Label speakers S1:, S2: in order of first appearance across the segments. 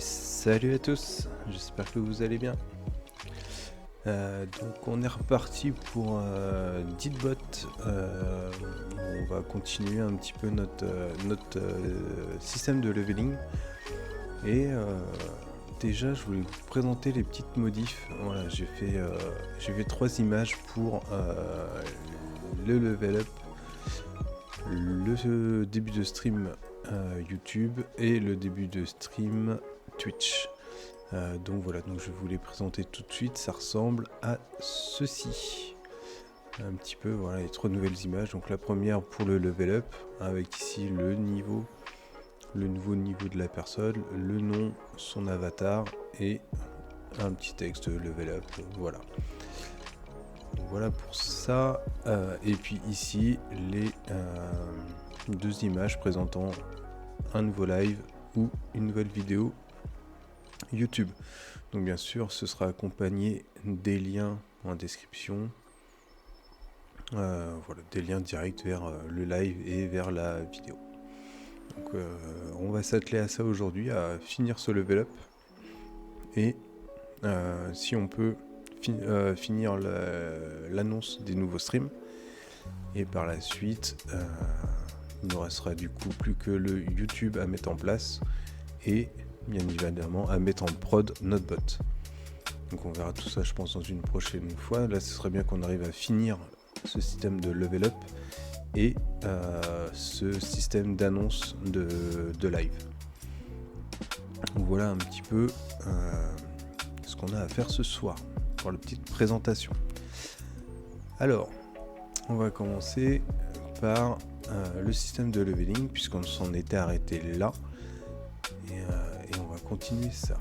S1: salut à tous, j'espère que vous allez bien. Donc on est reparti pour Deadbot. On va continuer un petit peu notre système de leveling. Et déjà je voulais vous présenter les petites modifs. Voilà, j'ai fait 3 images pour le level up, le début de stream YouTube et le début de stream Twitch. Donc voilà, donc je vais vous les présenter tout de suite. Ça ressemble à ceci. Un petit peu, voilà, les 3 nouvelles images. Donc la première pour le level up, avec ici le nouveau niveau de la personne, le nom, son avatar et un petit texte level up. Voilà. Donc voilà pour ça. Et puis ici, les 2 images présentant un nouveau live ou une nouvelle vidéo YouTube. Donc bien sûr, ce sera accompagné des liens en description. Voilà, des liens directs vers le live et vers la vidéo. Donc on va s'atteler à ça aujourd'hui, à finir ce level up. Et si on peut finir l'annonce des nouveaux streams. Et par la suite, il ne restera du coup plus que le YouTube à mettre en place. Et bien évidemment à mettre en prod notre bot. Donc on verra tout ça je pense dans une prochaine fois. Là ce serait bien qu'on arrive à finir ce système de level up et ce système d'annonce de live. Donc voilà un petit peu ce qu'on a à faire ce soir pour la petite présentation. Alors on va commencer par le système de leveling puisqu'on s'en était arrêté là. Et on va continuer ça.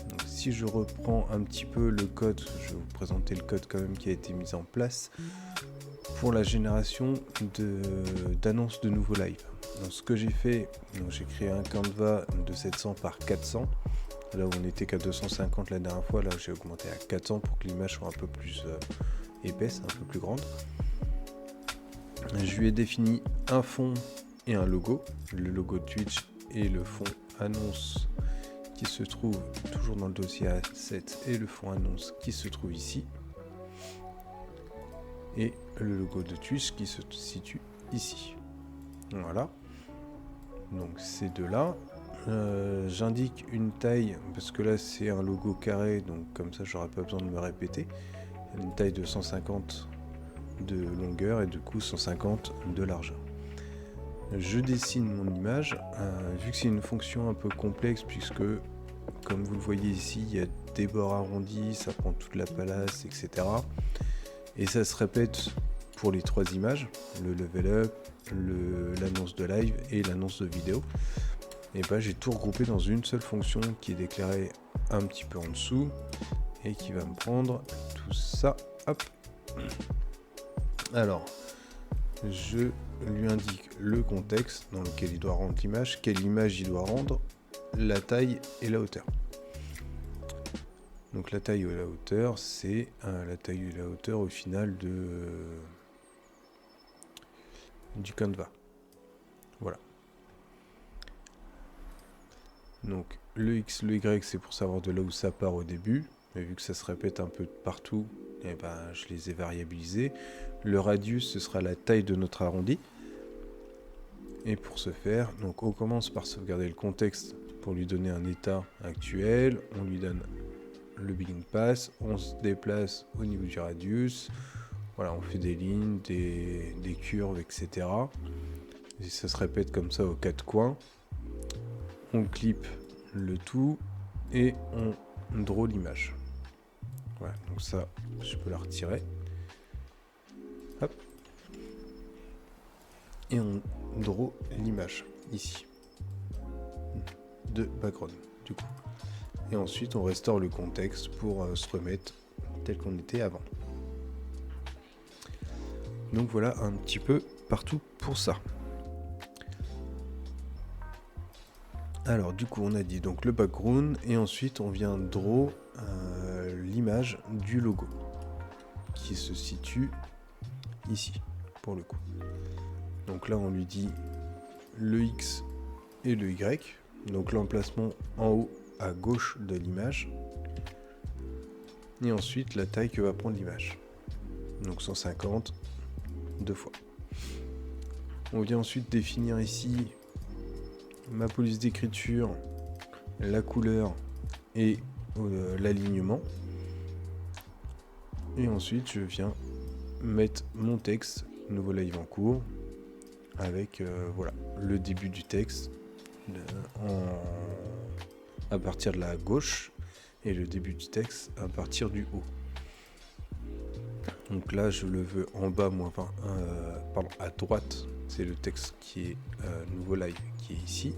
S1: Donc, si je reprends un petit peu le code, je vais vous présenter le code quand même qui a été mis en place pour la génération d'annonces de nouveaux lives. Donc ce que j'ai fait, j'ai créé un canevas de 700 par 400. Là où on n'était qu'à 250 la dernière fois, là j'ai augmenté à 400 pour que l'image soit un peu plus épaisse, un peu plus grande. Je lui ai défini un fond et un logo, le logo Twitch et le fond annonce qui se trouve toujours dans le dossier A7 et le fond annonce qui se trouve ici et le logo de Twitch qui se situe ici. Voilà, donc ces deux là j'indique une taille parce que là c'est un logo carré, donc comme ça j'aurai pas besoin de me répéter, une taille de 150 de longueur et du coup 150 de largeur. Je dessine mon image, vu que c'est une fonction un peu complexe puisque comme vous le voyez ici il y a des bords arrondis, ça prend toute la place, etc. Et ça se répète pour les 3 images, le level up, l'annonce de live et l'annonce de vidéo. Et bah j'ai tout regroupé dans une seule fonction qui est déclarée un petit peu en dessous et qui va me prendre tout ça, hop. Alors je lui indique le contexte dans lequel il doit rendre l'image, quelle image il doit rendre, la taille et la hauteur. Donc la taille et la hauteur, c'est la taille et la hauteur au final du canevas. Voilà. Donc le X, le Y, c'est pour savoir de là où ça part au début. Mais vu que ça se répète un peu partout, eh ben, je les ai variabilisés. Le radius, ce sera la taille de notre arrondi. Et pour ce faire, donc on commence par sauvegarder le contexte pour lui donner un état actuel. On lui donne le begin pass, on se déplace au niveau du radius. Voilà, on fait des lignes, des curves, etc. Et ça se répète comme ça aux 4 coins. On clip le tout et on draw l'image. Voilà, donc ça, je peux la retirer. Hop. Et on draw l'image ici de background du coup. Et ensuite on restaure le contexte pour se remettre tel qu'on était avant. Donc voilà un petit peu partout pour ça. Alors du coup on a dit donc le background et ensuite on vient draw l'image du logo qui se situe ici pour le coup. Donc là on lui dit le X et le Y. Donc l'emplacement en haut à gauche de l'image. Et ensuite la taille que va prendre l'image. Donc 150, 2 fois. On vient ensuite définir ici ma police d'écriture, la couleur et l'alignement. Et ensuite je viens mettre mon texte, nouveau live en cours, avec voilà, le début du texte à partir de la gauche et le début du texte à partir du haut. Donc là je le veux en bas, à droite, c'est le texte qui est nouveau live qui est ici.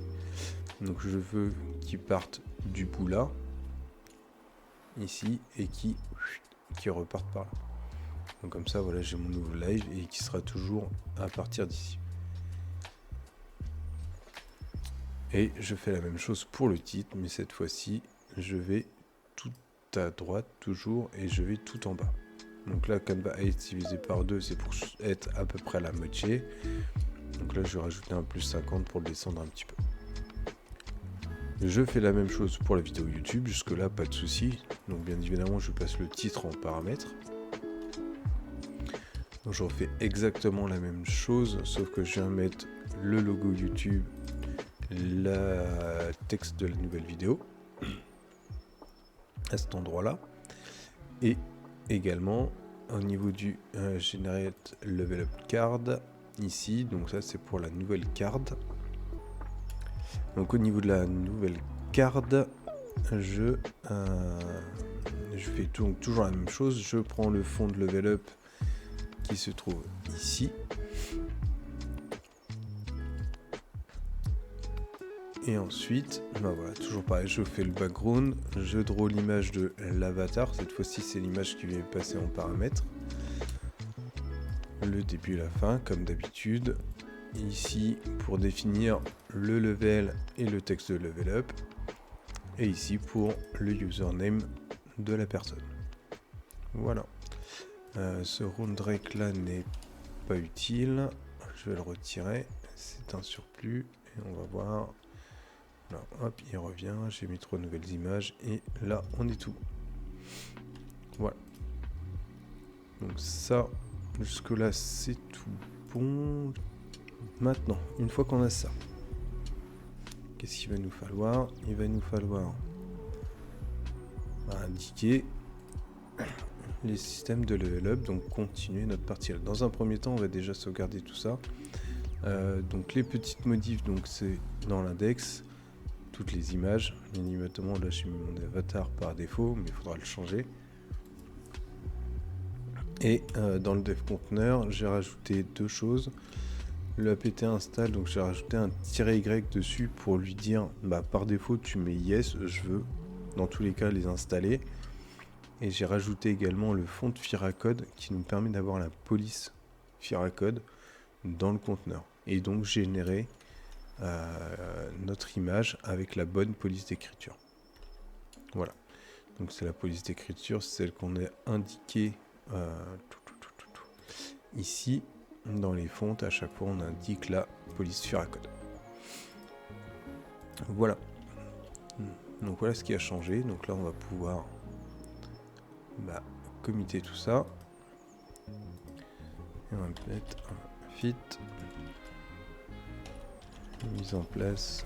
S1: Donc je veux qu'il parte du bout là, ici, et qui reparte par là. Donc comme ça, voilà, j'ai mon nouveau live et qui sera toujours à partir d'ici. Et je fais la même chose pour le titre, mais cette fois-ci, je vais tout à droite toujours et je vais tout en bas. Donc là, Canva 8 divisé par 2, c'est pour être à peu près à la moitié. Donc là, je vais rajouter un plus 50 pour le descendre un petit peu. Je fais la même chose pour la vidéo YouTube, jusque là, pas de souci. Donc bien évidemment, je passe le titre en paramètres. Donc je refais exactement la même chose, sauf que je viens mettre le logo YouTube, le texte de la nouvelle vidéo, à cet endroit-là. Et également, au niveau du Generate Level Up Card, ici, donc ça c'est pour la nouvelle card. Donc au niveau de la nouvelle card, je fais donc toujours la même chose, je prends le fond de Level Up qui se trouve ici. Et ensuite, voilà, toujours pareil, je fais le background, je draw l'image de l'avatar, cette fois-ci c'est l'image qui vient passer en paramètres. Le début et la fin, comme d'habitude. Ici, pour définir le level et le texte de level up. Et ici, pour le username de la personne. Voilà. Ce round rec là n'est pas utile. Je vais le retirer. C'est un surplus. Et on va voir. Là, hop, il revient. J'ai mis 3 nouvelles images. Et là, on est tout. Voilà. Donc ça, jusque là, c'est tout bon. Maintenant, une fois qu'on a ça, qu'est-ce qu'il va nous falloir? Il va nous falloir indiquer les systèmes de level up, donc continuer notre partie. Dans un premier temps, on va déjà sauvegarder tout ça. Donc les petites modifs, donc c'est dans l'index, toutes les images. Bien évidemment, là j'ai mis mon avatar par défaut, mais il faudra le changer. Et dans le dev conteneur, j'ai rajouté 2 choses. Le apt install, donc j'ai rajouté un -y dessus pour lui dire par défaut tu mets yes, je veux dans tous les cas les installer. Et j'ai rajouté également le font Firacode qui nous permet d'avoir la police Firacode dans le conteneur et donc générer notre image avec la bonne police d'écriture. Voilà, donc c'est la police d'écriture, c'est celle qu'on a indiquée ici. Dans les fontes, à chaque fois, on indique la police Firacode. Voilà. Donc voilà ce qui a changé. Donc là, on va pouvoir committer tout ça. Et on va mettre un fit. Mise en place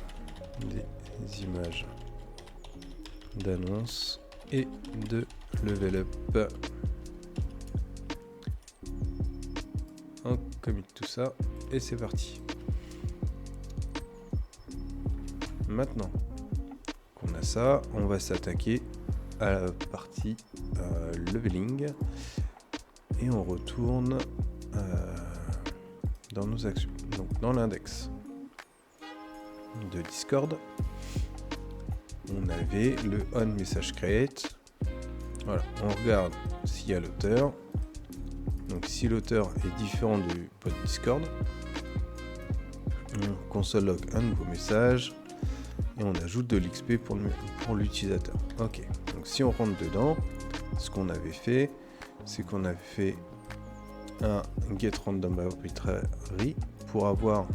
S1: des images d'annonce et de level up. On commit tout ça et c'est parti. Maintenant qu'on a ça, on va s'attaquer à la partie leveling et on retourne dans nos actions. Donc dans l'index de Discord, on avait le on message create. Voilà, on regarde s'il y a l'auteur. Donc si l'auteur est différent du pod Discord, on console log un nouveau message et on ajoute de l'XP pour l'utilisateur. Ok, donc si on rentre dedans, ce qu'on avait fait, c'est qu'on avait fait un get random arbitrary pour avoir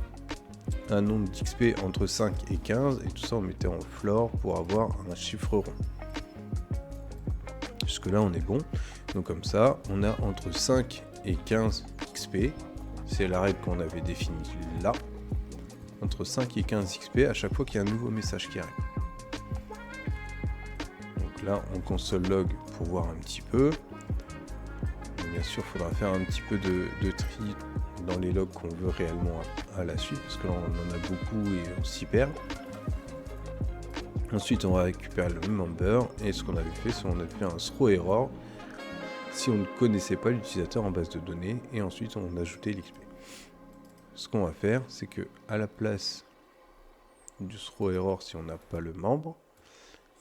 S1: un nombre d'XP entre 5 et 15, et tout ça on mettait en floor pour avoir un chiffre rond. Jusque là on est bon. Donc comme ça, on a entre 5 et 15 XP. C'est la règle qu'on avait définie là. Entre 5 et 15 XP à chaque fois qu'il y a un nouveau message qui arrive. Donc là, on console log pour voir un petit peu. Bien sûr, il faudra faire un petit peu de tri dans les logs qu'on veut réellement à la suite, parce que là, on en a beaucoup et on s'y perd. Ensuite, on va récupérer le member, et ce qu'on avait fait, c'est qu'on a fait un throw error si on ne connaissait pas l'utilisateur en base de données, et ensuite on a ajouté l'XP. Ce qu'on va faire, c'est que à la place du throw error, si on n'a pas le membre,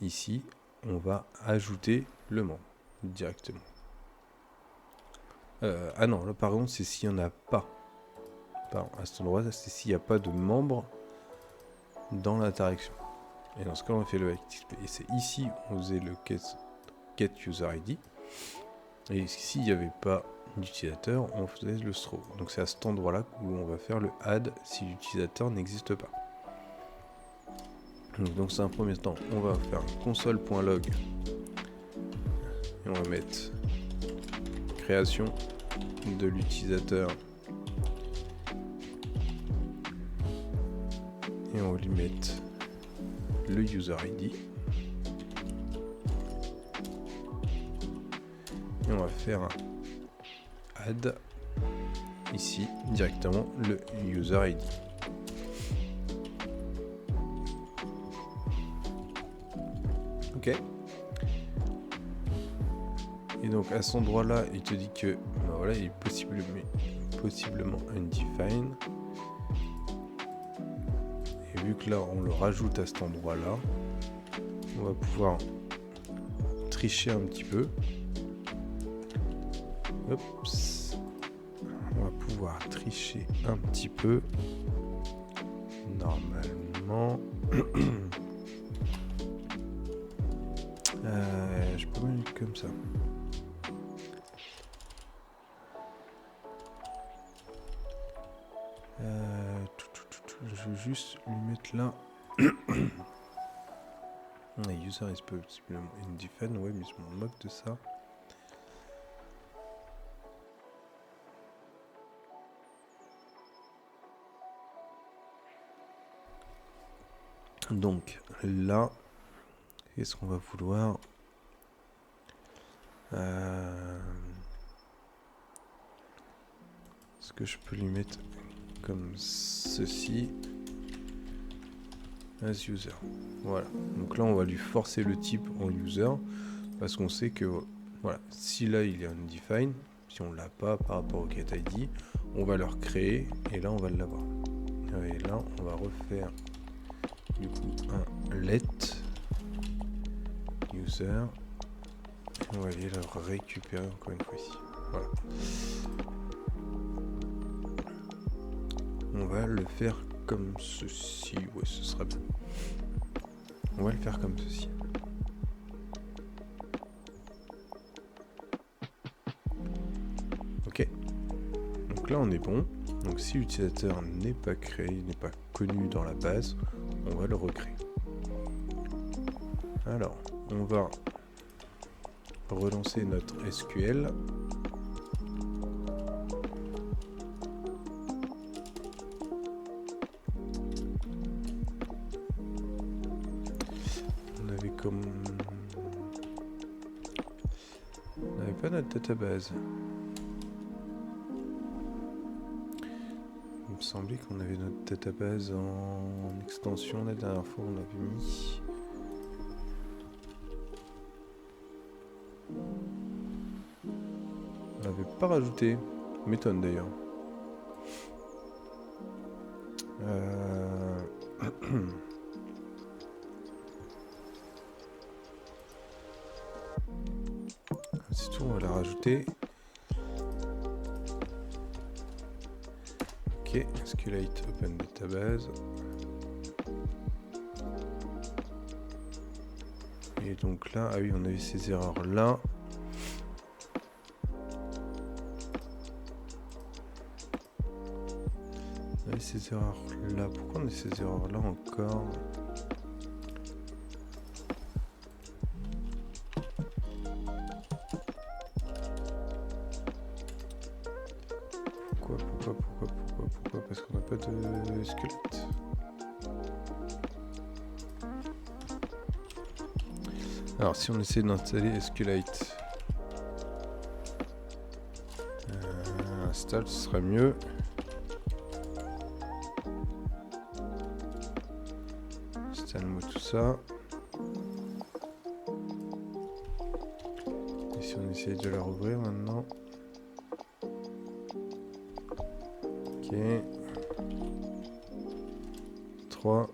S1: ici, on va ajouter le membre directement. Ah non, là par contre, c'est s'il n'y en a pas. Pardon, à cet endroit, c'est s'il n'y a pas de membre dans l'interaction. Et dans ce cas, on fait le XP. Et c'est ici où on faisait le get user ID. Et s'il n'y avait pas d'utilisateur, on faisait le throw. Donc c'est à cet endroit-là où on va faire le add si l'utilisateur n'existe pas. Donc c'est un premier temps, on va faire un console.log et on va mettre création de l'utilisateur et on va lui mettre le user ID et on va faire un add ici directement le user ID. Ok. Et donc à cet endroit là il te dit que ben voilà, il est possiblement undefined. Et vu que là on le rajoute à cet endroit là, on va pouvoir tricher un petit peu. Oups. On va pouvoir tricher un petit peu. Normalement. Je peux mettre comme ça. Je vais juste lui mettre là. User is possiblement undefined. Ouais, mais je m'en moque de ça. Donc là, qu'est-ce qu'on va vouloir? Est-ce que je peux lui mettre comme ceci? As user. Voilà. Donc là, on va lui forcer le type en user parce qu'on sait que voilà, si là il est undefined, si on l'a pas par rapport au getID, on va le recréer et là on va l'avoir. Et là, on va refaire du coup un let user et on va aller le récupérer encore une fois ici. Voilà. On va le faire comme ceci. Ouais, ce sera bien. On va le faire comme ceci. Ok. Donc là, on est bon. Donc si l'utilisateur n'est pas créé, n'est pas connu dans la base, on va le recréer. Alors, on va relancer notre SQL. On avait comme... On n'avait pas notre database. Il me semblait qu'on avait notre database en extension. La dernière fois, on avait mis... On n'avait pas rajouté. M'étonne d'ailleurs. C'est tout, on va la rajouter. Ok, SQLite Open Database. Et donc là, ah oui, on avait ces erreurs là. ces erreurs là? Pourquoi on a ces erreurs là encore? Pourquoi? Parce qu'on n'a pas de squelette. Alors si on essaie d'installer SQLite, install, ce sera mieux. Installe-moi tout ça. Et si on essaye de la rouvrir maintenant. Ok. 3.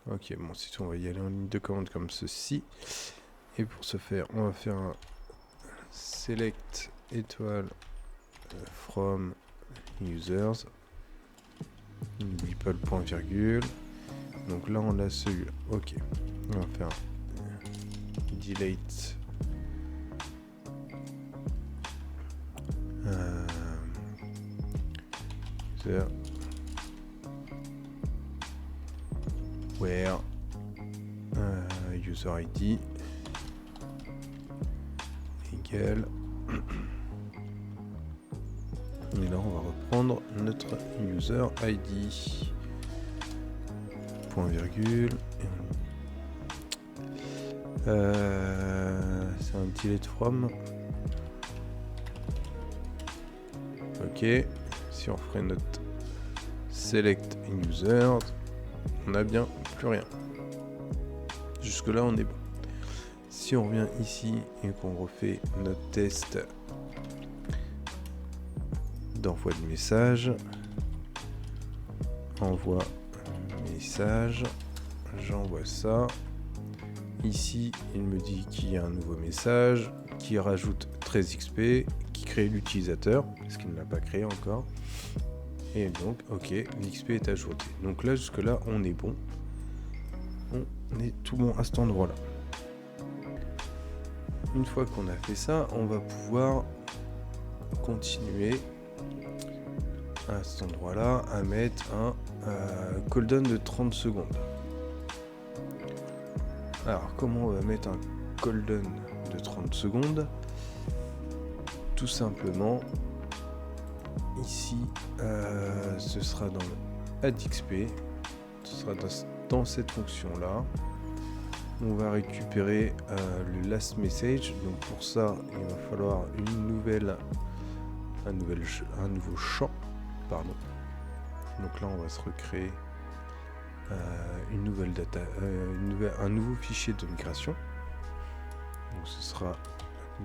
S1: Ok, bon, c'est tout, on va y aller en ligne de commande comme ceci. Et pour ce faire, on va faire un select étoile from users. N'oublie pas le point virgule. Donc là, on a celui-là. Ok, on va faire delete. User. Where user ID égal. Et là on va reprendre notre user ID. Point virgule. C'est un delete from. Ok. Si on ferait notre select users, on a bien plus rien. Jusque là on est bon. Si on revient ici et qu'on refait notre test d'envoi de message, envoie message, j'envoie ça. Ici il me dit qu'il y a un nouveau message qui rajoute 13 XP, qui crée l'utilisateur parce qu'il ne l'a pas créé encore. Et donc ok, l'XP est ajouté. Donc là jusque là on est bon. On est tout bon à cet endroit là. Une fois qu'on a fait ça, on va pouvoir continuer à cet endroit là à mettre un cooldown de 30 secondes. Alors comment on va mettre un cooldown de 30 secondes? Tout simplement ici ce sera dans le add XP, ce sera dans cette fonction là. On va récupérer le last message. Donc pour ça il va falloir un nouveau champ, pardon. Donc là on va se recréer une nouvelle data, un nouveau fichier de migration. Donc ce sera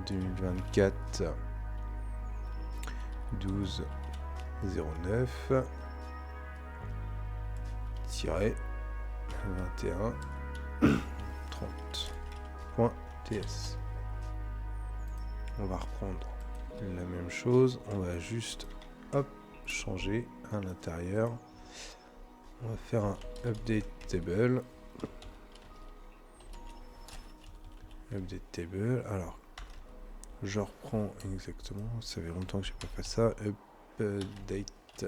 S1: 2024 12 09 21 30.ts. On va reprendre la même chose, on va juste changer à l'intérieur. On va faire un update table. Alors je reprends exactement, ça fait longtemps que j'ai pas fait ça. Update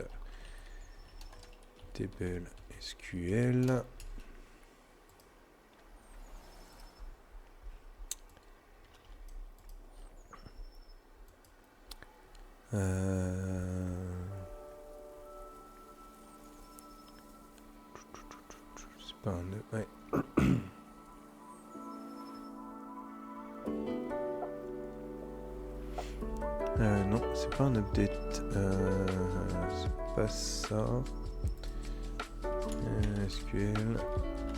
S1: table SQL. C'est pas un... Ouais. Non, c'est pas un update. C'est pas ça. SQL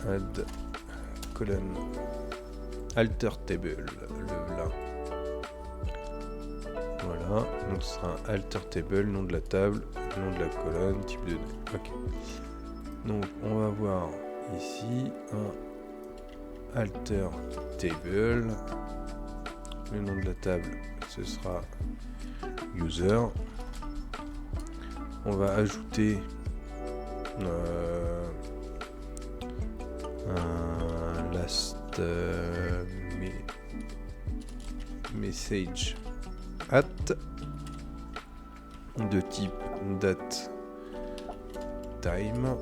S1: add colonne alter table, le là. Voilà, donc ce sera un alter table, nom de la table, nom de la colonne, type de données. Ok. Donc on va voir ici un alter table. Le nom de la table, ce sera user. On va ajouter un last message at. de type date time.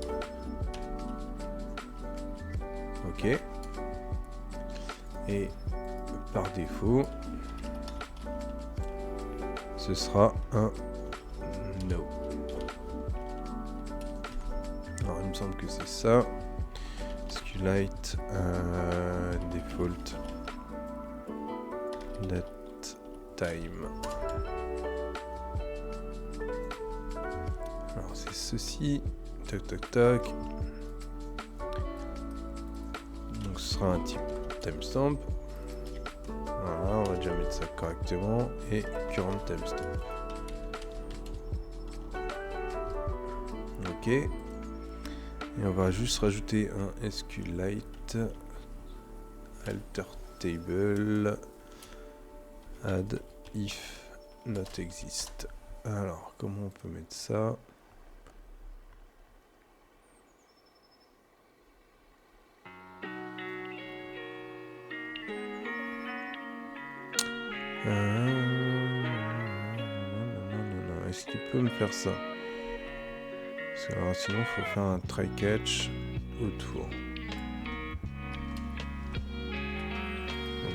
S1: Ok. Et par défaut, ce sera un no. Alors il me semble que c'est ça. SQLite default date time. Alors c'est ceci. Tac tac tac. Donc ce sera un type timestamp. Voilà, on va déjà mettre ça correctement. Et current timestamp. Ok. Et on va juste rajouter un SQLite alter table add if not exist. Alors comment on peut mettre ça? Est-ce qu'il peut me faire ça? Parce que alors, sinon il faut faire un try catch autour.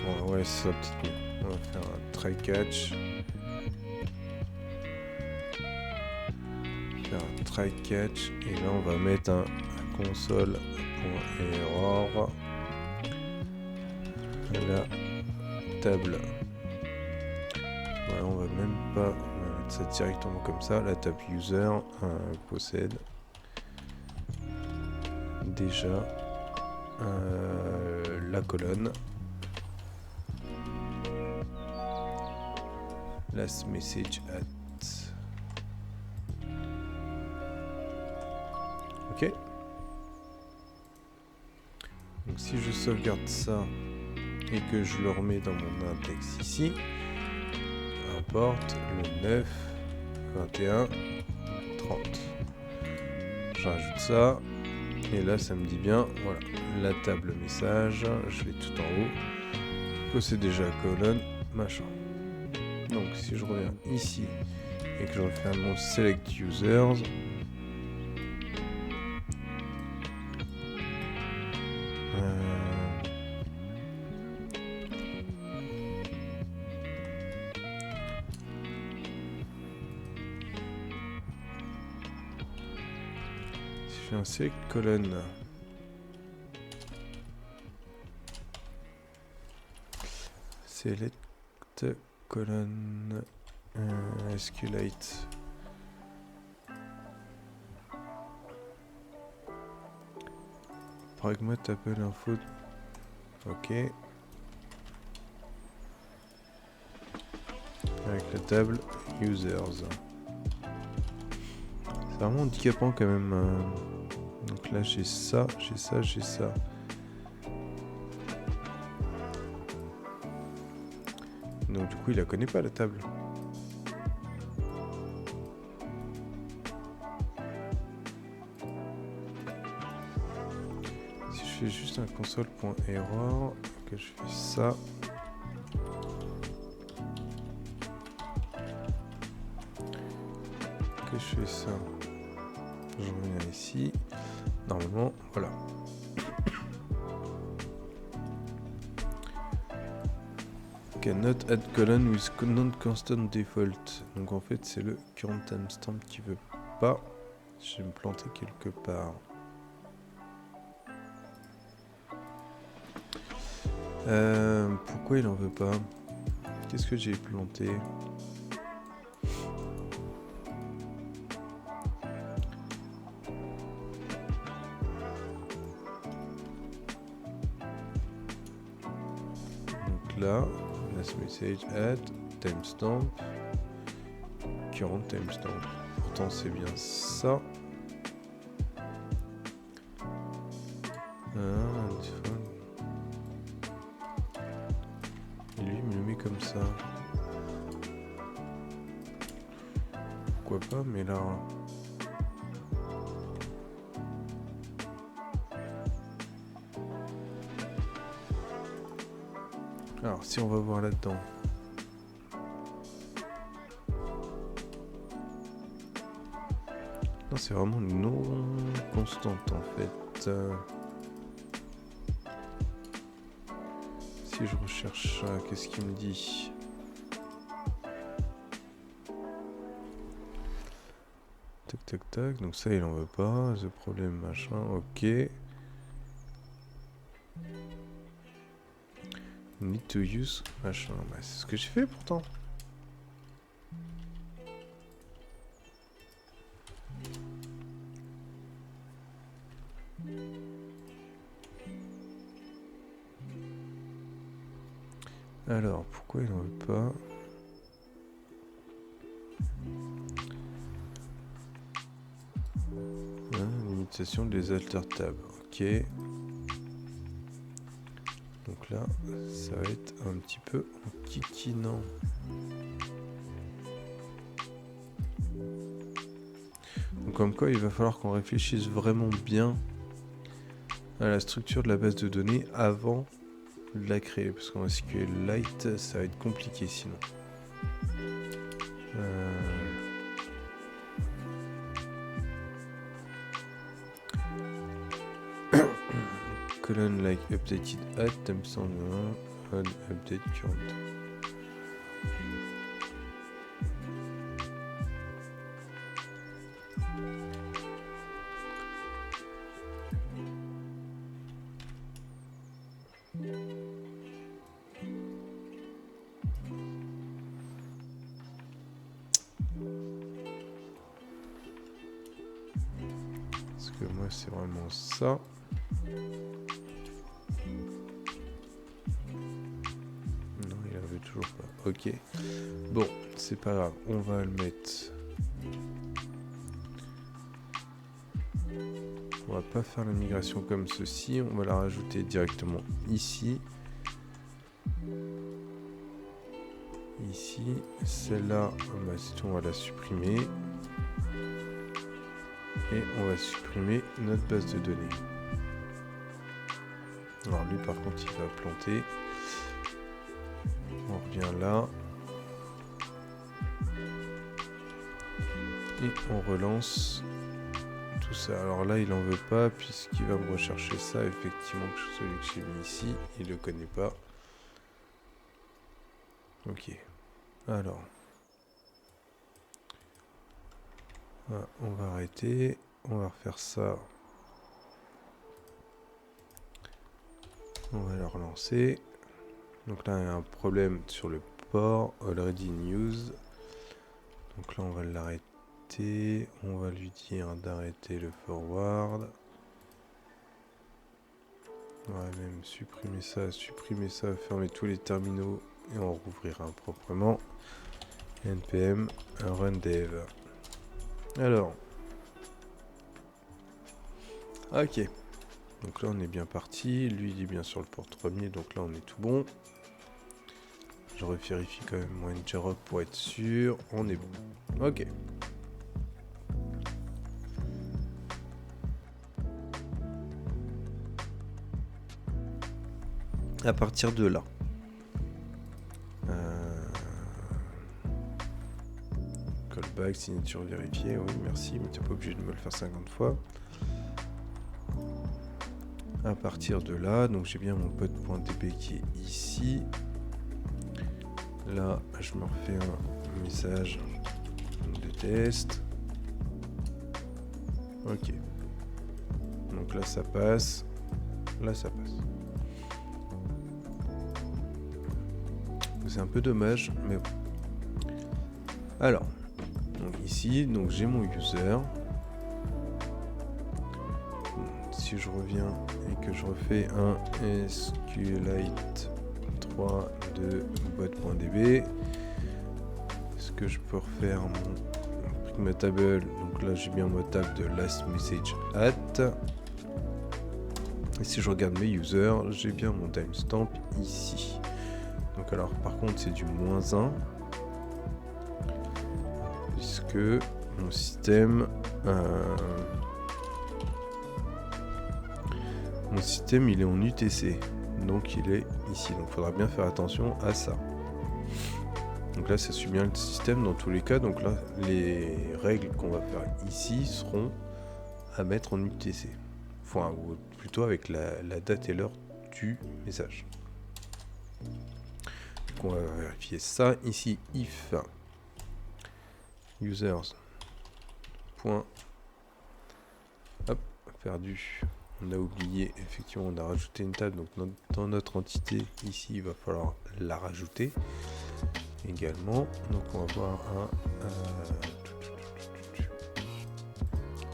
S1: Bon, ouais, ça peut-être mieux. On va faire un try catch. Faire un try catch et là on va mettre un console.error. La table. Ouais, on va même pas mettre ça directement comme ça. La table user possède déjà la colonne. Last message at. Ok. Donc si je sauvegarde ça et que je le remets dans mon index ici, importe le 9, 21, 30. Je rajoute ça et là ça me dit bien, voilà, la table message, je l'ai tout en haut, possède déjà la colonne, machin. Donc si je reviens ici et que je refais mon select users, si je fais un select colonne, select colonne SQLite. Pragma t'appelle info. Ok. Avec la table users. C'est vraiment handicapant quand même. Donc là j'ai ça, j'ai ça, j'ai ça. Donc du coup il la connaît pas la table. Si je fais juste un console.error, que je fais ça. Que je fais ça. Je reviens ici. Normalement, voilà. Cannot add colon with non-constant default. Donc en fait c'est le current timestamp qui veut pas. Je vais me planter quelque part. Pourquoi il en veut pas? Qu'est-ce que j'ai planté? Donc là, last message add timestamp current timestamp. Pourtant c'est bien ça. Et lui il me le met comme ça. Pourquoi pas, mais là. Alors si on va voir là-dedans. Non, c'est vraiment une non constante en fait. Si je recherche ça, qu'est-ce qu'il me dit? Tac tac tac, donc ça il en veut pas. The problème machin, ok. Need to use machin, bah, c'est ce que j'ai fait pourtant. Alors, pourquoi il n'en veut pas? Limitation des alter tabs, ok. Donc là, ça va être un petit peu enquiquinant. Donc comme quoi, il va falloir qu'on réfléchisse vraiment bien à la structure de la base de données avant de la créer, parce qu'en SQLite, ça va être compliqué sinon. Colon like updated at temp101 on update current. Parce que moi c'est vraiment ça. Non, il en veut toujours pas. Ok. Bon, c'est pas grave. On va le mettre. On va pas faire la migration comme ceci. On va la rajouter directement ici. Ici. Celle-là, bah, c'est tout, on va la supprimer. Et on va supprimer notre base de données. Alors lui par contre il va planter. On revient là. Et on relance tout ça. Alors là il en veut pas puisqu'il va me rechercher ça. Effectivement celui que j'ai mis ici, il le connaît pas. Ok. Alors. Voilà, on va arrêter. On va refaire ça. On va le relancer. Donc là, il y a un problème sur le port. Already in use. Donc là, on va l'arrêter. On va lui dire d'arrêter le forward. On va même supprimer ça, fermer tous les terminaux et on rouvrira proprement. npm run dev. Alors. Ok. Donc là on est bien parti, lui il est bien sur le port premier, donc là on est tout bon. Je revérifie quand même mon ngrok pour être sûr, on est bon. Ok. À partir de là. Callback, signature vérifiée, oui merci, mais t'es pas obligé de me le faire 50 fois. À partir de là, donc j'ai bien mon pod.db qui est ici. Là, je me refais un message de test. Ok. Donc là, ça passe. Là, ça passe. C'est un peu dommage, mais bon. Alors, donc ici, donc j'ai mon user. Si je reviens et que je refais un SQLite 3 de bot.db, est-ce que je peux refaire mon pragmatable? Donc là j'ai bien mon table de last message at. Et si je regarde mes users, j'ai bien mon timestamp ici. Donc alors par contre c'est du -1 puisque mon système il est en UTC, donc il est ici, donc il faudra bien faire attention à ça. Donc là, ça suit bien le système dans tous les cas. Donc là, les règles qu'on va faire ici seront à mettre en UTC. Enfin, ou plutôt avec la date et l'heure du message. Donc on va vérifier ça. Ici, if users. Point. Hop, perdu. On a oublié, effectivement, on a rajouté une table. Donc dans notre entité, ici, il va falloir la rajouter également. Donc on va voir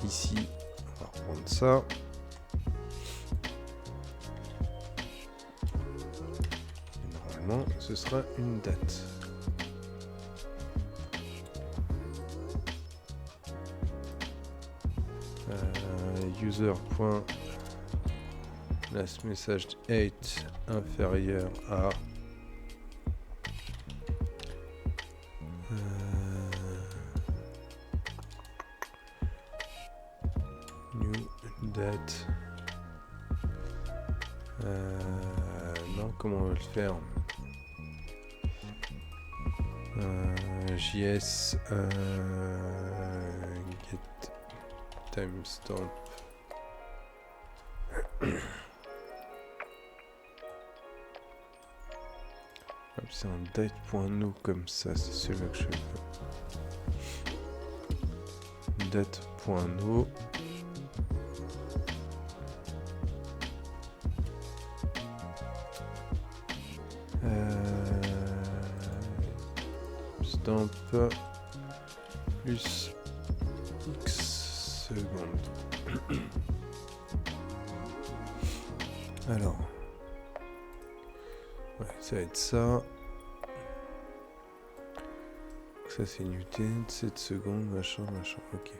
S1: ici, on va reprendre ça. Et normalement, ce sera une date. User.last message 8 inférieur à new date. Non, comment on va le faire? JS get timestamp. C'est un date.no comme ça, c'est celui-là que je veux. Date.no. Stamp plus X secondes. Alors, ouais, ça va être ça. Ça c'est Newton, 7 secondes, machin, ok.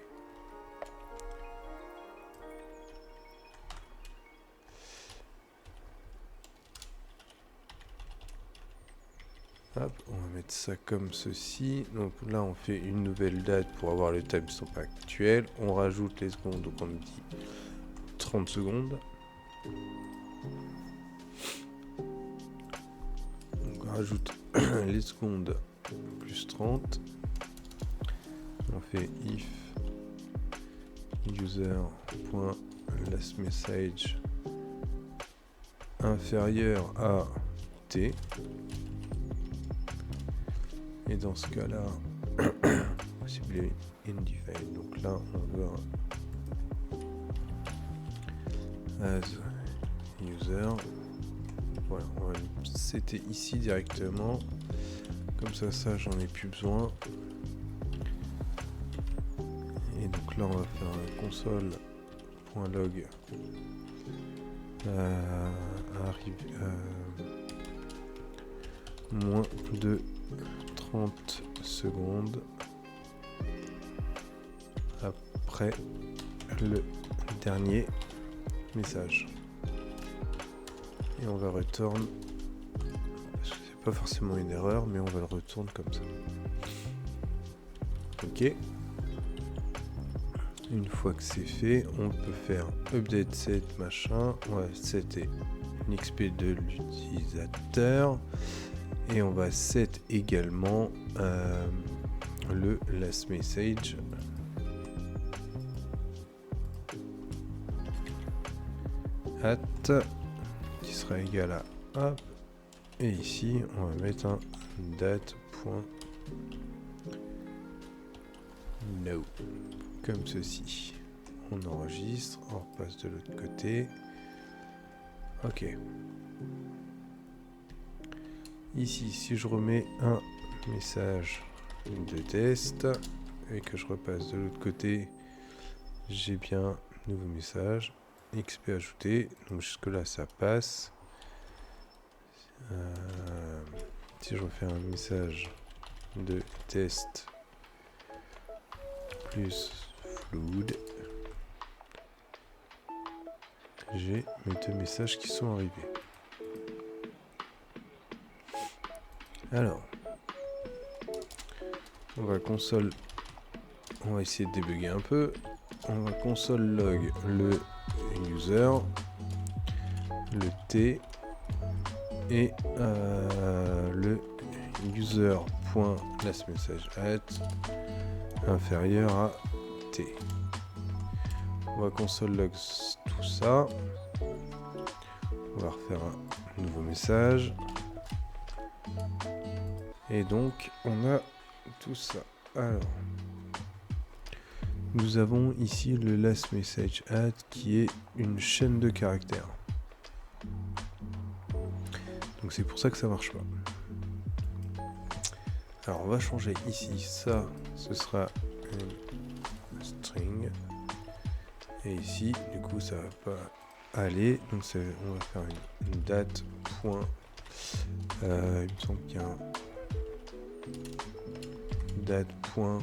S1: Hop, on va mettre ça comme ceci. Donc là on fait une nouvelle date pour avoir le timestamp actuel. On rajoute les secondes, donc on dit 30 secondes. Donc on rajoute les secondes plus 30. On fait if user.lastMessage inférieur à t. Et dans ce cas-là, possiblement undefined. Donc là, on veut un as user. Voilà, on va le setter ici directement. Comme ça, j'en ai plus besoin. Et donc là, on va faire un console.log moins de 30 secondes après le dernier message. Et on va retourner, parce que c'est pas forcément une erreur, mais on va le retourner comme ça. Ok. Une fois que c'est fait, on peut faire update set machin. On va setter l'XP de l'utilisateur. Et on va set également le last message at qui sera égal à hop. Et ici on va mettre un date.no comme ceci. On enregistre, on repasse de l'autre côté. Ok. Ici, si je remets un message de test et que je repasse de l'autre côté, j'ai bien nouveau message, XP ajouté, donc jusque là ça passe. Si je refais un message de test plus flood, j'ai mes deux messages qui sont arrivés. Alors, on va essayer de débugger un peu. On va console log le user, le t et le user last message at inférieur à t. On va console log tout ça. On va refaire un nouveau message. Et donc on a tout ça. Alors nous avons ici le last message at qui est une chaîne de caractères. Donc c'est pour ça que ça marche pas. Alors on va changer ici, ça ce sera une string. Et ici du coup ça va pas aller. Donc on va faire une date point. Il me semble qu'il y a un date point.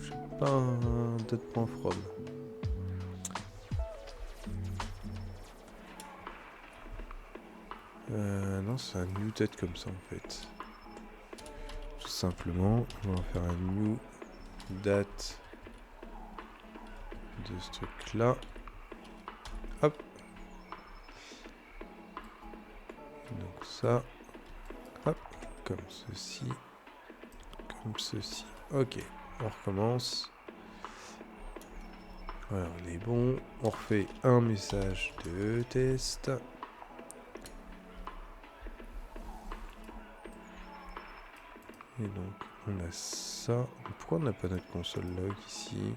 S1: J'ai pas un date point from. Non, c'est un new date comme ça en fait. Tout simplement, on va faire un new date de ce truc là. Hop. Donc ça. Hop. Comme ceci. Comme ceci. Ok. On recommence. Voilà, on est bon. On refait un message de test. Et donc, on a ça. Pourquoi on n'a pas notre console log ici?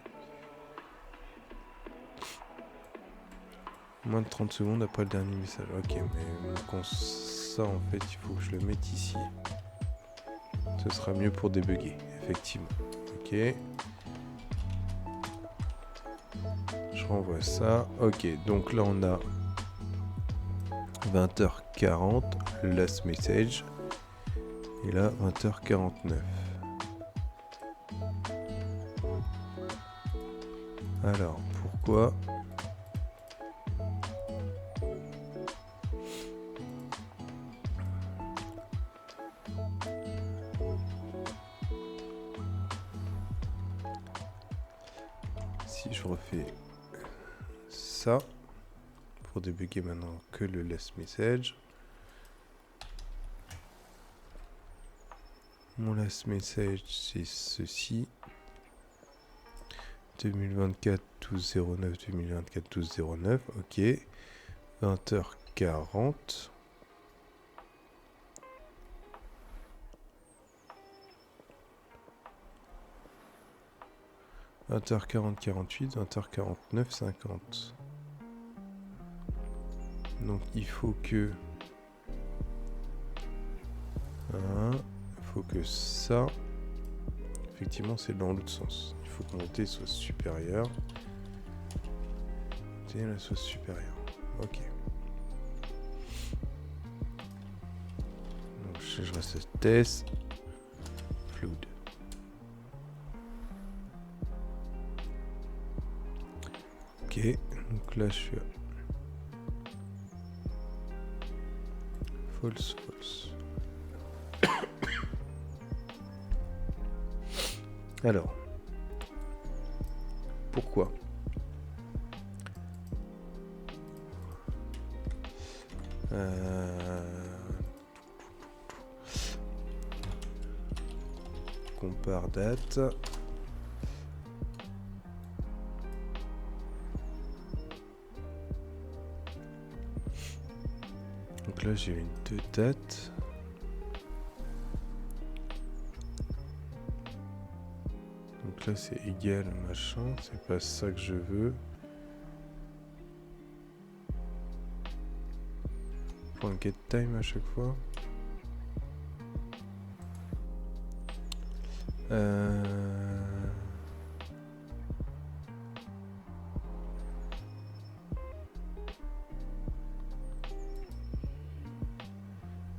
S1: Moins de 30 secondes après le dernier message. Ok, mais ça, en fait, il faut que je le mette ici. Ce sera mieux pour débugger, effectivement. Ok. Je renvoie ça. Ok, donc là, on a 20h40, le last message. Et là, 20h49. Alors, pourquoi? Si je refais ça, pour débugger maintenant que le last message. Mon last message, c'est ceci. 2024 12 09 2024 12 09. Ok. 20h40. « 20h40 48, 20h49 50. » Donc il faut que... il faut que ça... Effectivement, c'est dans l'autre sens. Il faut que mon T soit supérieur. T là soit supérieur. Ok. Donc je reste à test. Flood. Ok. Donc là je suis à false, false. Alors, pourquoi? Compare date. Donc là j'ai une deux dates. Donc là c'est égal machin, c'est pas ça que je veux. Point get time à chaque fois.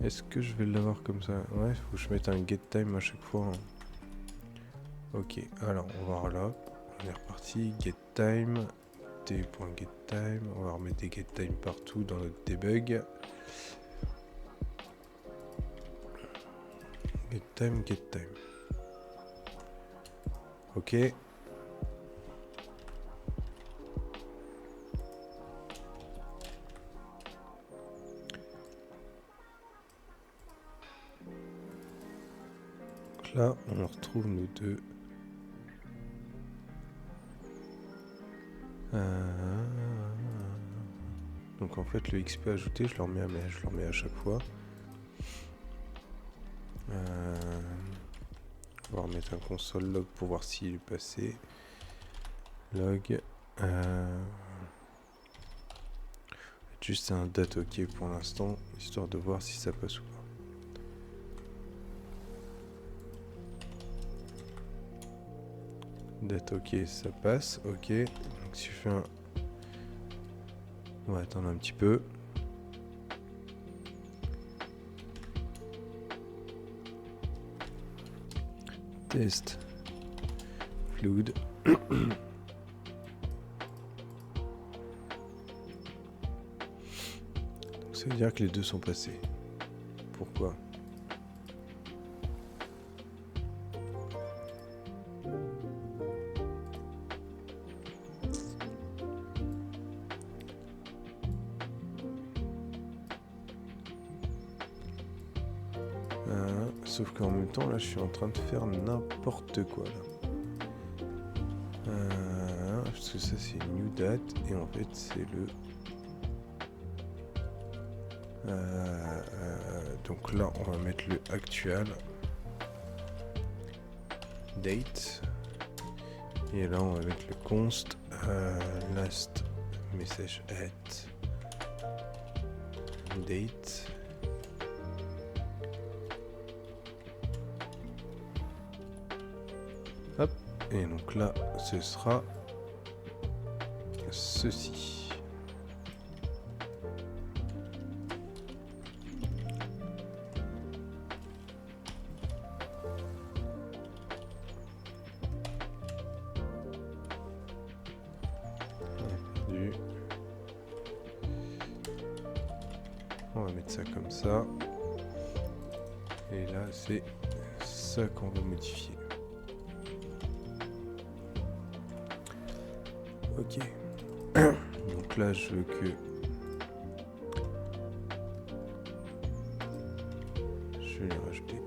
S1: Est-ce que je vais l'avoir comme ça? Ouais, il faut que je mette un get time à chaque fois. Ok, alors on va voir là. On est reparti. Get time. T.getTime. On va remettre des get time partout dans notre debug. Get time, get time. Ok. là, on retrouve nos deux. Donc en fait, le XP ajouté, je le remets à chaque fois. On va remettre un console log pour voir s'il est passé. Log. Juste un date OK pour l'instant, histoire de voir si ça passe ou pas. Date OK, ça passe. OK. Donc si je fais un... On va attendre un petit peu. Test. Fluid. Ça veut dire que les deux sont passés. Pourquoi ? Sauf qu'en même temps, là, je suis en train de faire n'importe quoi, là. Parce que ça, c'est new date. Et en fait, c'est le... donc là, on va mettre le actual. Date. Et là, on va mettre le const. Last message at date. Hop. Et donc là, ce sera ceci. On va mettre ça comme ça. Et là, c'est ça qu'on va modifier. Ok. Donc là, je veux que... Je vais lui rajouter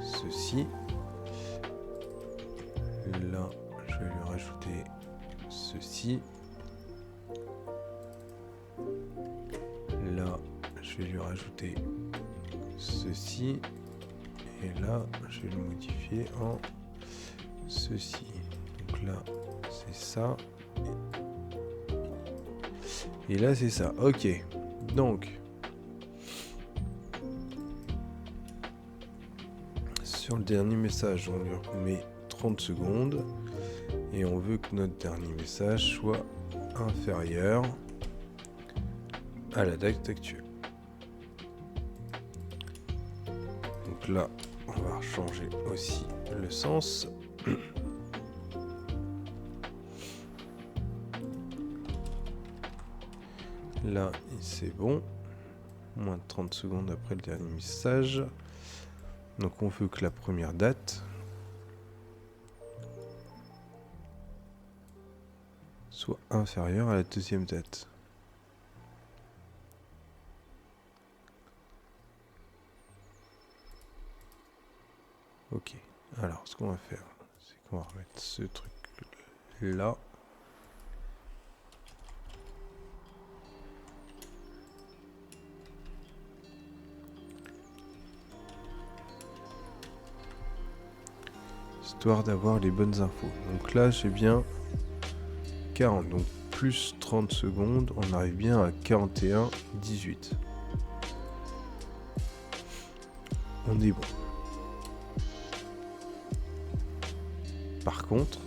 S1: ceci. Là, je vais lui rajouter ceci. Là, je vais lui rajouter ceci. Et là, je vais le modifier en ceci. Donc là, c'est ça. Et là, c'est ça. Ok. Donc, sur le dernier message, on lui remet 30 secondes. Et on veut que notre dernier message soit inférieur à la date actuelle. Donc là, on va changer aussi le sens. Là, c'est bon. Moins de 30 secondes après le dernier message. Donc on veut que la première date soit inférieure à la deuxième date. Ok. Alors, ce qu'on va faire, c'est qu'on va remettre ce truc là. Histoire d'avoir les bonnes infos. Donc là, j'ai bien 40. Donc plus 30 secondes, on arrive bien à 41,18. On est bon. Par contre,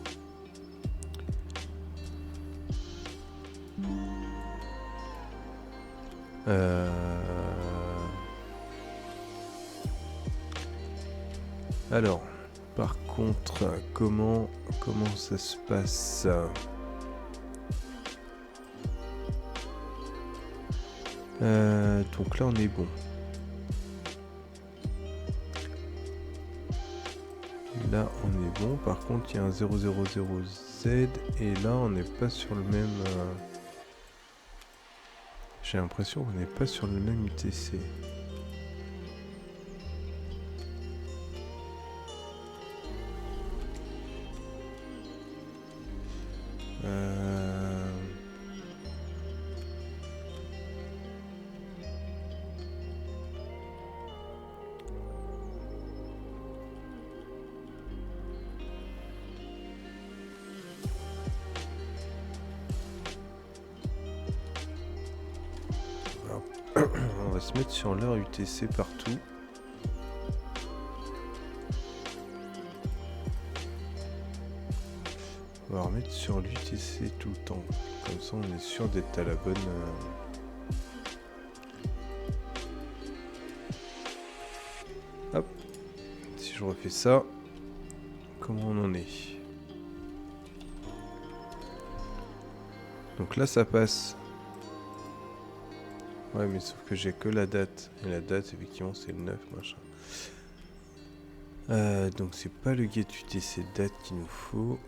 S1: alors, par contre, comment ça se passe ? Donc là, on est bon. Là, on est bon. Par contre, il y a un 000Z et là, on n'est pas sur le même... J'ai l'impression qu'on n'est pas sur le même UTC. va se mettre sur l'heure UTC partout. On va remettre sur l'UTC tout le temps. Comme ça, on est sûr d'être à la bonne... Hop. Si je refais ça, comment on en est? Donc là, ça passe. Ouais, mais sauf que j'ai que la date. Et la date, effectivement, c'est le 9, machin. Donc c'est pas le get UTC date qu'il nous faut.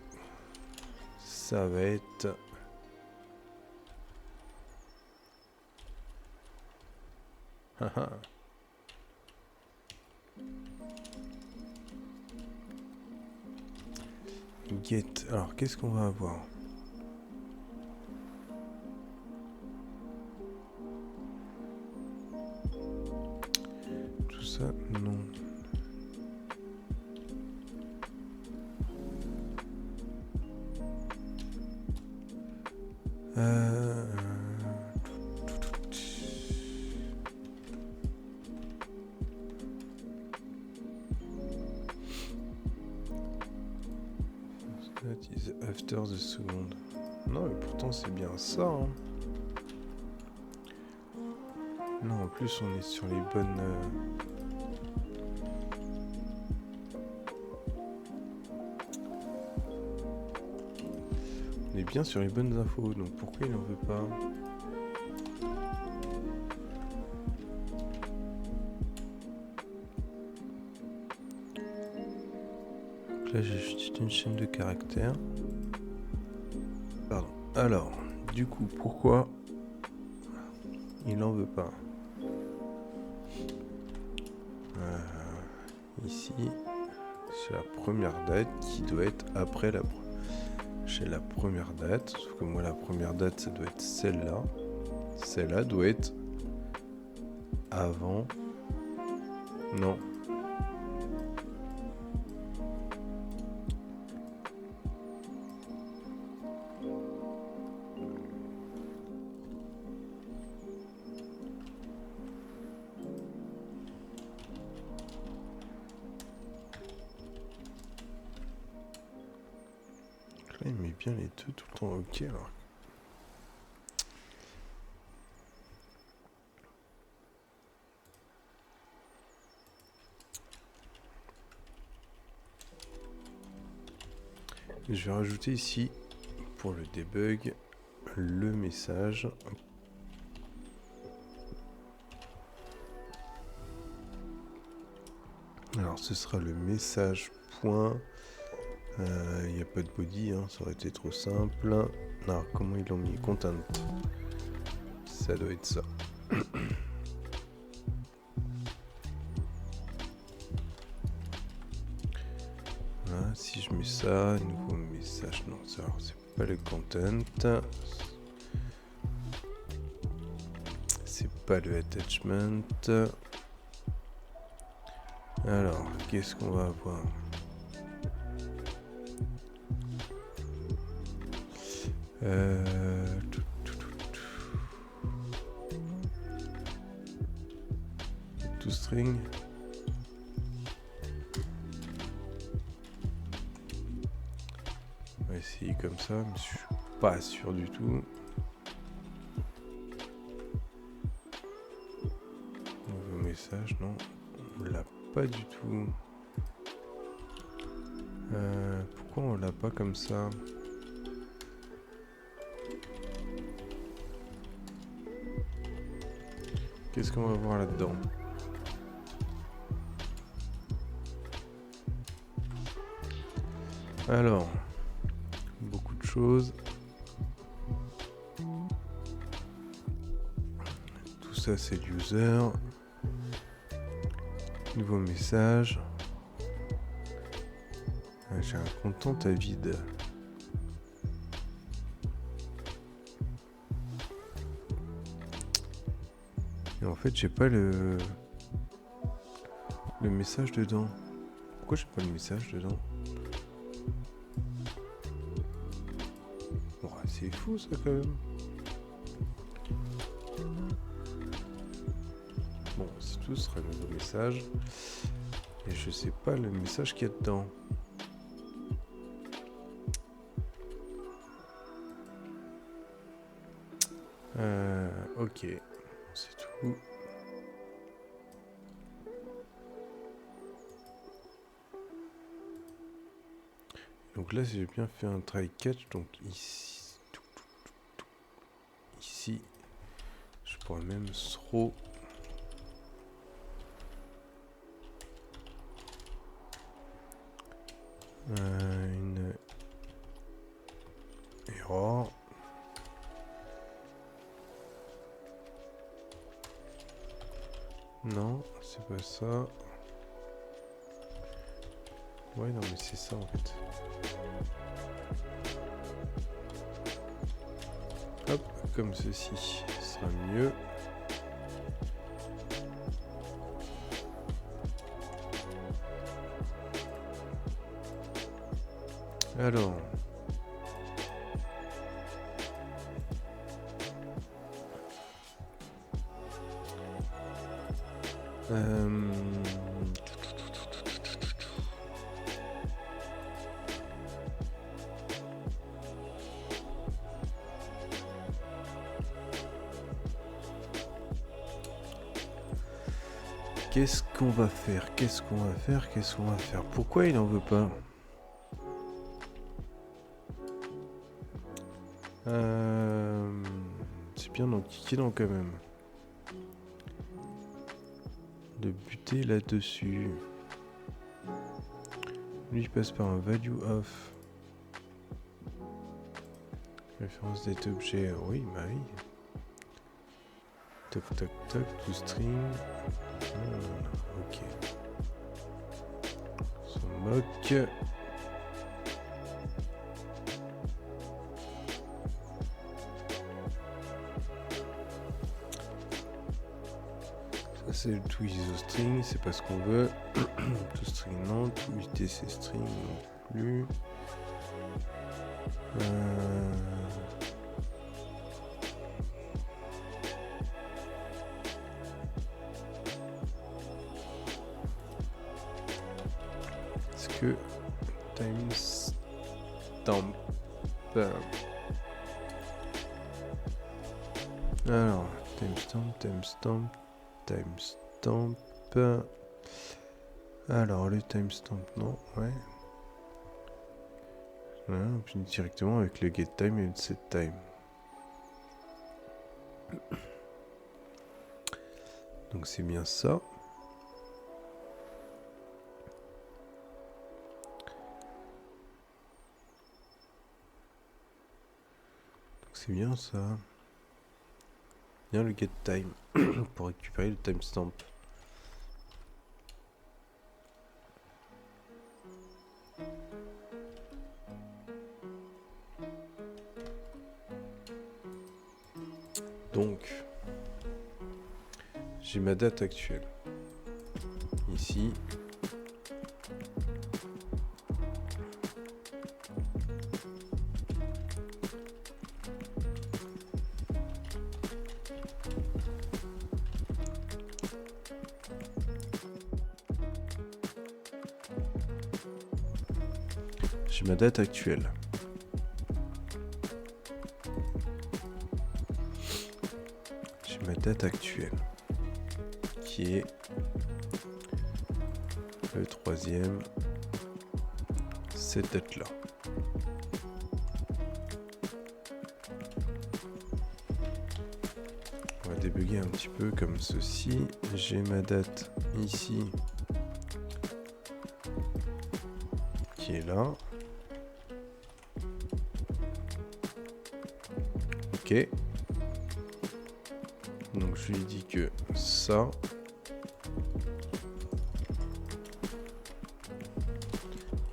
S1: Ça va être... Get. Alors, qu'est-ce qu'on va avoir? Tout ça, non. That is after the second. Non, mais pourtant c'est bien ça. Hein. Non, en plus on est sur les bonnes. On est bien sur les bonnes infos, donc pourquoi il n'en veut pas? Donc là j'ai juste une chaîne de caractères. Pardon. Alors, du coup, pourquoi il n'en veut pas? Ici, c'est la première date qui doit être après la première. J'ai la première date, sauf que moi la première date ça doit être celle-là. Celle-là doit être avant. Non. Là, il met bien les deux tout le temps. Ok alors. Je vais rajouter ici, pour le debug, le message. Alors ce sera le message point. Il n'y a pas de body, hein, ça aurait été trop simple. Alors comment ils l'ont mis? Content. Ça doit être ça. Voilà, si je mets ça, nouveau message, non, ça c'est pas le content. C'est pas le attachment. Alors, qu'est-ce qu'on va avoir? ToString. On va essayer comme ça, mais je suis pas sûr du tout. Nouveau message, non, on l'a pas du tout. Pourquoi on l'a pas comme ça? Qu'est-ce qu'on va voir là-dedans? Alors, beaucoup de choses. Tout ça c'est l'user. Nouveau message. J'ai un content à vide. Et en fait j'ai pas le message dedans. Pourquoi j'ai pas le message dedans? Oh, c'est fou ça quand même. tout, ce sera un nouveau message. Et je sais pas le message qu'il y a dedans. Ok, c'est tout. Donc là, si j'ai bien fait un try catch, donc ici, ici, je pourrais même throw une error. Non, c'est pas ça. Ouais, non, mais c'est ça en fait. Hop, comme ceci, ce sera mieux. Alors. Qu'est-ce qu'on va faire? Qu'est-ce qu'on va faire? Qu'est-ce qu'on va faire? Pourquoi il n'en veut pas? C'est bien d'en cliquer dans quand même. De buter là-dessus. Lui, il passe par un value of. Référence date objet. Oui, bah oui. Toc toc toc, to string. Ok. On s'en moque. Ça c'est le to isostring, c'est pas ce qu'on veut. To string non, to UTC string non plus. Est-ce que timestamp. Alors, timestamp. Alors, le timestamp, non, ouais. Voilà, puis directement avec le getTime et le setTime. Donc c'est bien ça. Donc c'est bien ça. Bien le getTime pour récupérer le timestamp. Donc, j'ai ma date actuelle. Ici. J'ai ma date actuelle. Date actuelle qui est le 3e, cette date là. On va débugger un petit peu comme ceci. J'ai ma date ici qui est là. Ok. Donc je lui dis que ça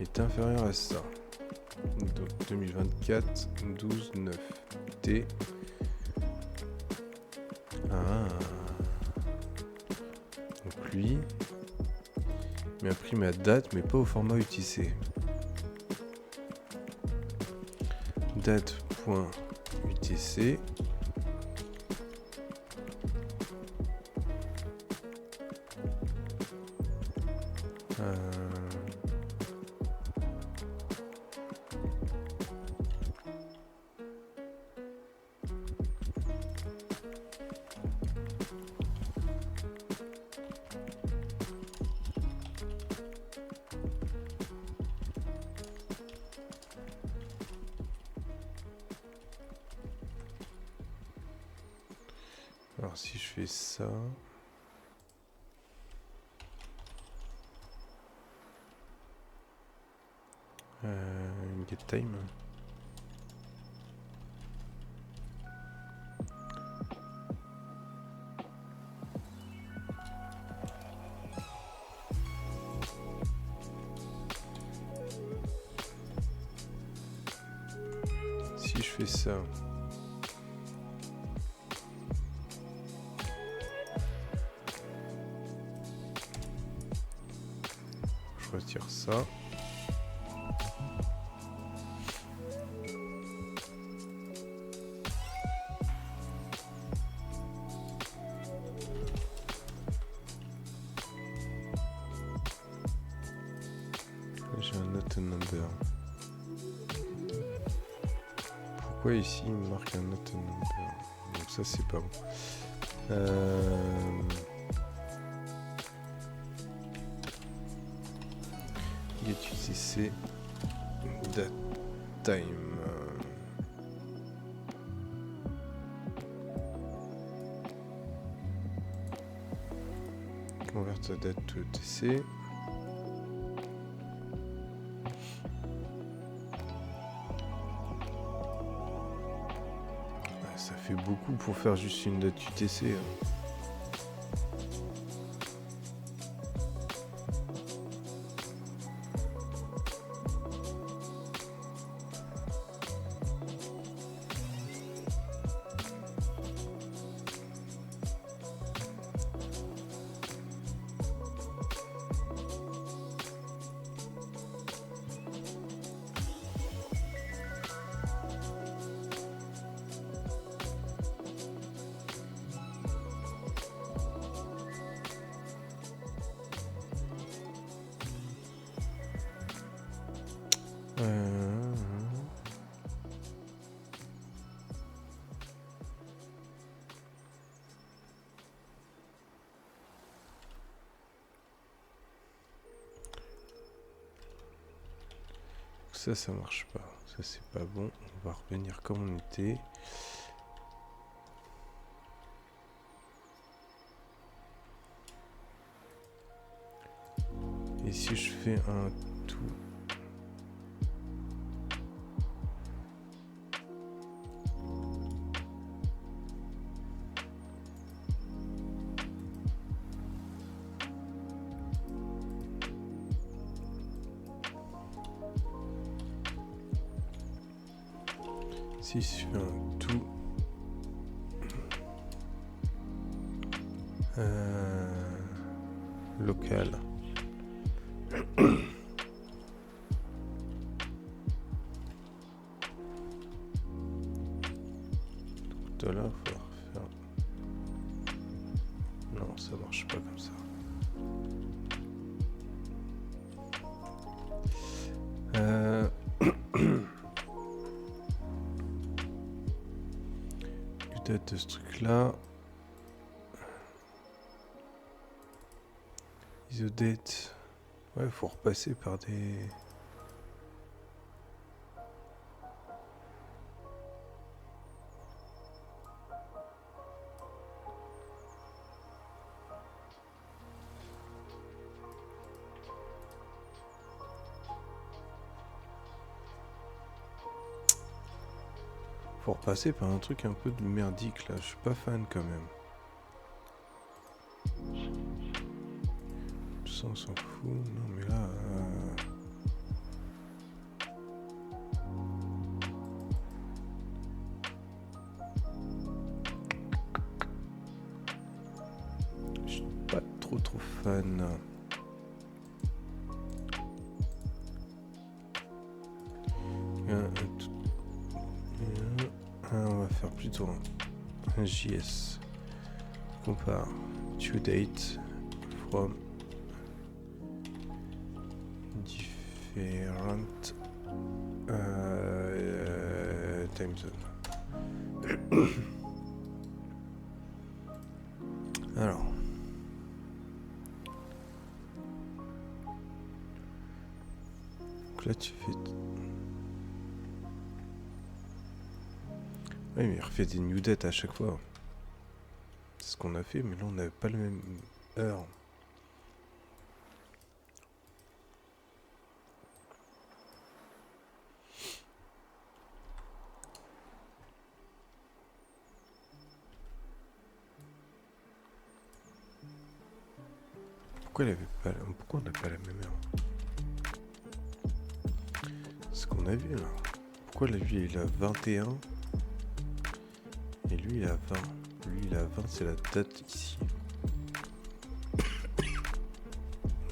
S1: est inférieur à ça. Donc 2024 12 9 T. Ah. Donc lui m'a pris ma date mais pas au format UTC. Date.utc. Alors si je fais ça... une get time. Si je fais ça... Je retire ça. J'ai un autre number. Pourquoi ici il me marque un autre number? Donc ça c'est pas bon. Get UTC that time. Convert date to UTC. Ça fait beaucoup pour faire juste une date UTC. Ça marche pas. Ça c'est pas bon. On va revenir comme on était. Et si je fais un tout. Si je fais un tout. Local. Tout à l'heure, il faut refaire. Non, ça marche pas comme ça. Peut-être ce truc-là. Isodate. Ouais, il faut repasser par des... Faut repasser par un truc un peu de merdique là, je suis pas fan quand même. Tout ça on s'en fout, non mais là... Je suis pas trop fan. On va faire plutôt un JS. Compare to date from different time zone. Alors. Donc là tu fais... Oui, mais il refait des new dates à chaque fois. ce qu'on a fait, mais là on n'avait pas la même heure. Pourquoi on n'a pas la même heure? Ce qu'on a vu là. Pourquoi lui il a 21 et lui il a 20? Lui il a 20, c'est la date ici.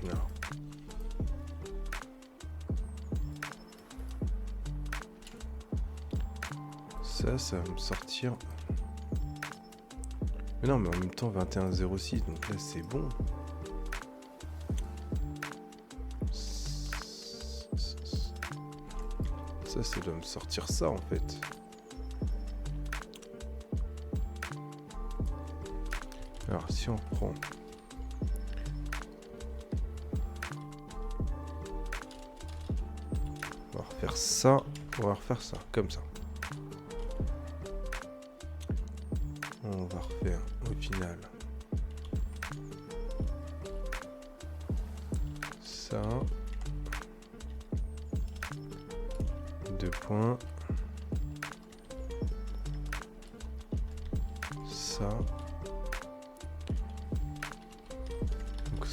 S1: Non. Ça va me sortir. Mais non, mais en même temps 21,06, donc là c'est bon. Ça doit me sortir ça en fait. Alors si on reprend. On va refaire ça. On va refaire ça, comme ça. On va refaire au final. Ça. 2 points. Ça. Donc,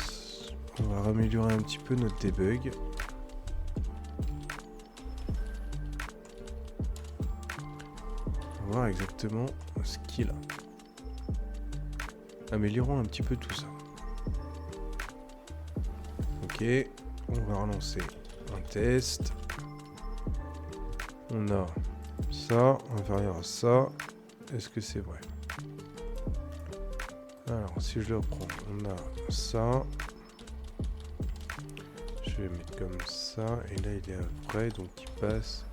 S1: on va améliorer un petit peu notre debug. On va voir exactement ce qu'il a. Améliorons un petit peu tout ça. Ok, on va relancer un test. On a ça, inférieur à ça. Est-ce que c'est vrai? Alors, si je le reprends, on a ça. Je vais mettre comme ça. Et là, il est vrai, donc il passe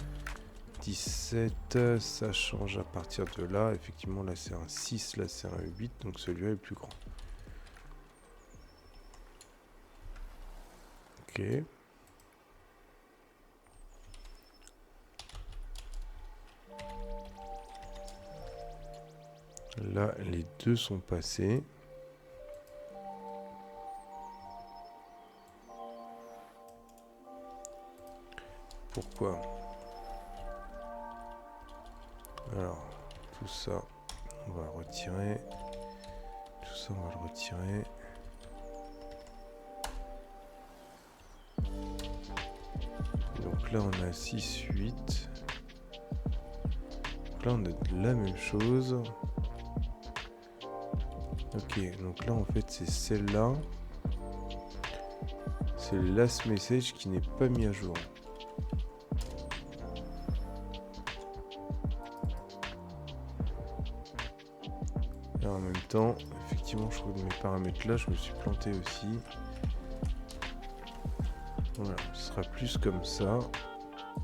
S1: 17. Ça change à partir de là. Effectivement, là, c'est un 6, là, c'est un 8. Donc, celui-là est plus grand. Ok. Là, les deux sont passés. Pourquoi? Alors, tout ça, on va retirer. Tout ça, on va le retirer. Donc là, on a 6, 8. Donc là, on a la même chose. Ok, donc là, en fait, c'est celle-là. C'est le last message qui n'est pas mis à jour. Et en même temps, effectivement, je trouve que mes paramètres là, je me suis planté aussi. Voilà, ce sera plus comme ça.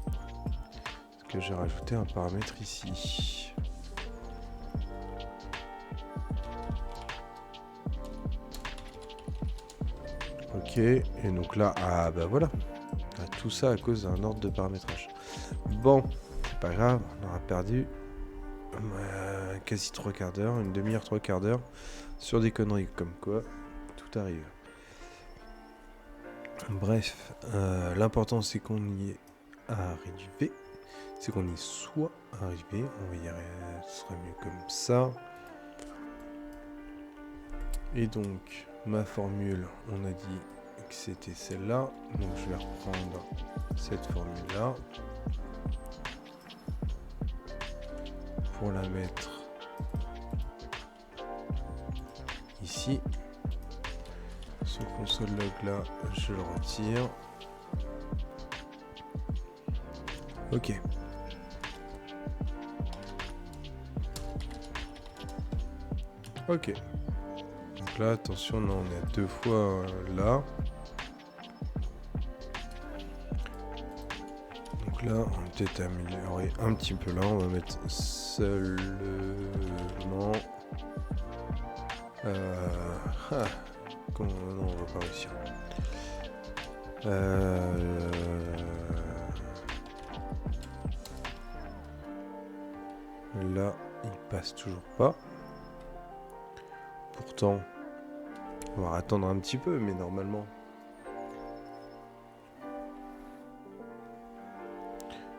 S1: Parce que j'ai rajouté un paramètre ici. Ok, et donc là, ah bah voilà. Tout ça à cause d'un ordre de paramétrage. Bon, c'est pas grave, on aura perdu quasi 3/4 d'heure, une demi-heure, 3/4 d'heure sur des conneries comme quoi tout arrive. Bref, l'important c'est qu'on y est arrivé, c'est qu'on y soit arrivé. On va y arriver, ce sera mieux comme ça. Et donc ma formule, on a dit que c'était celle-là, donc je vais reprendre cette formule là pour la mettre ici. Ce console log là, je le retire. Ok. Ok. Donc là, attention, là, on est à 2 fois là. Donc là, on va peut-être améliorer un petit peu là. On va mettre seulement... non, on va pas réussir. Là, il passe toujours pas. Pourtant, on va attendre un petit peu, mais normalement...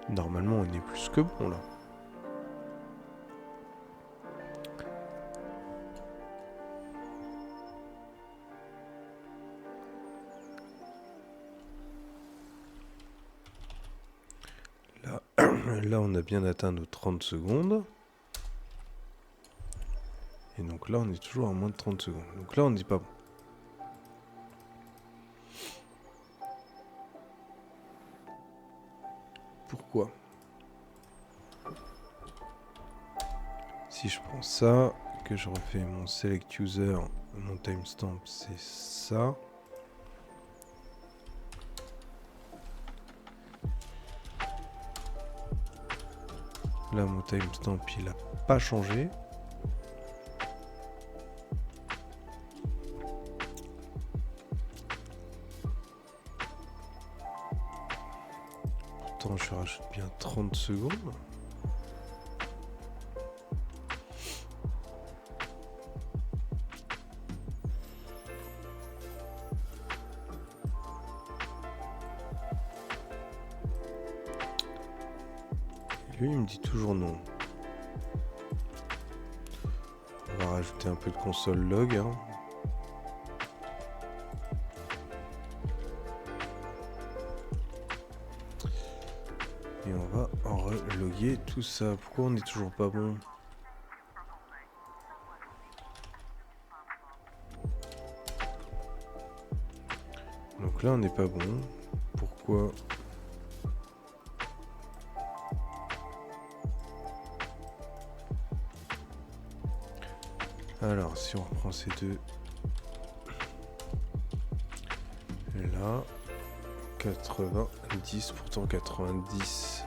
S1: Normalement, on est plus que bon, là. Là, on a bien atteint nos 30 secondes. Et donc là, on est toujours à moins de 30 secondes. Donc là, on n'est pas bon. Pourquoi? Si je prends ça, que je refais mon select user, mon timestamp, c'est ça. Là, mon timestamp, il n'a pas changé. Pourtant, je rajoute bien 30 secondes. Lui, il me dit toujours non. On va rajouter un peu de console log. Hein. Et on va en reloguer tout ça. Pourquoi on n'est toujours pas bon? Donc là, on n'est pas bon. Pourquoi? Alors, si on reprend ces deux, là, 90, pourtant 90,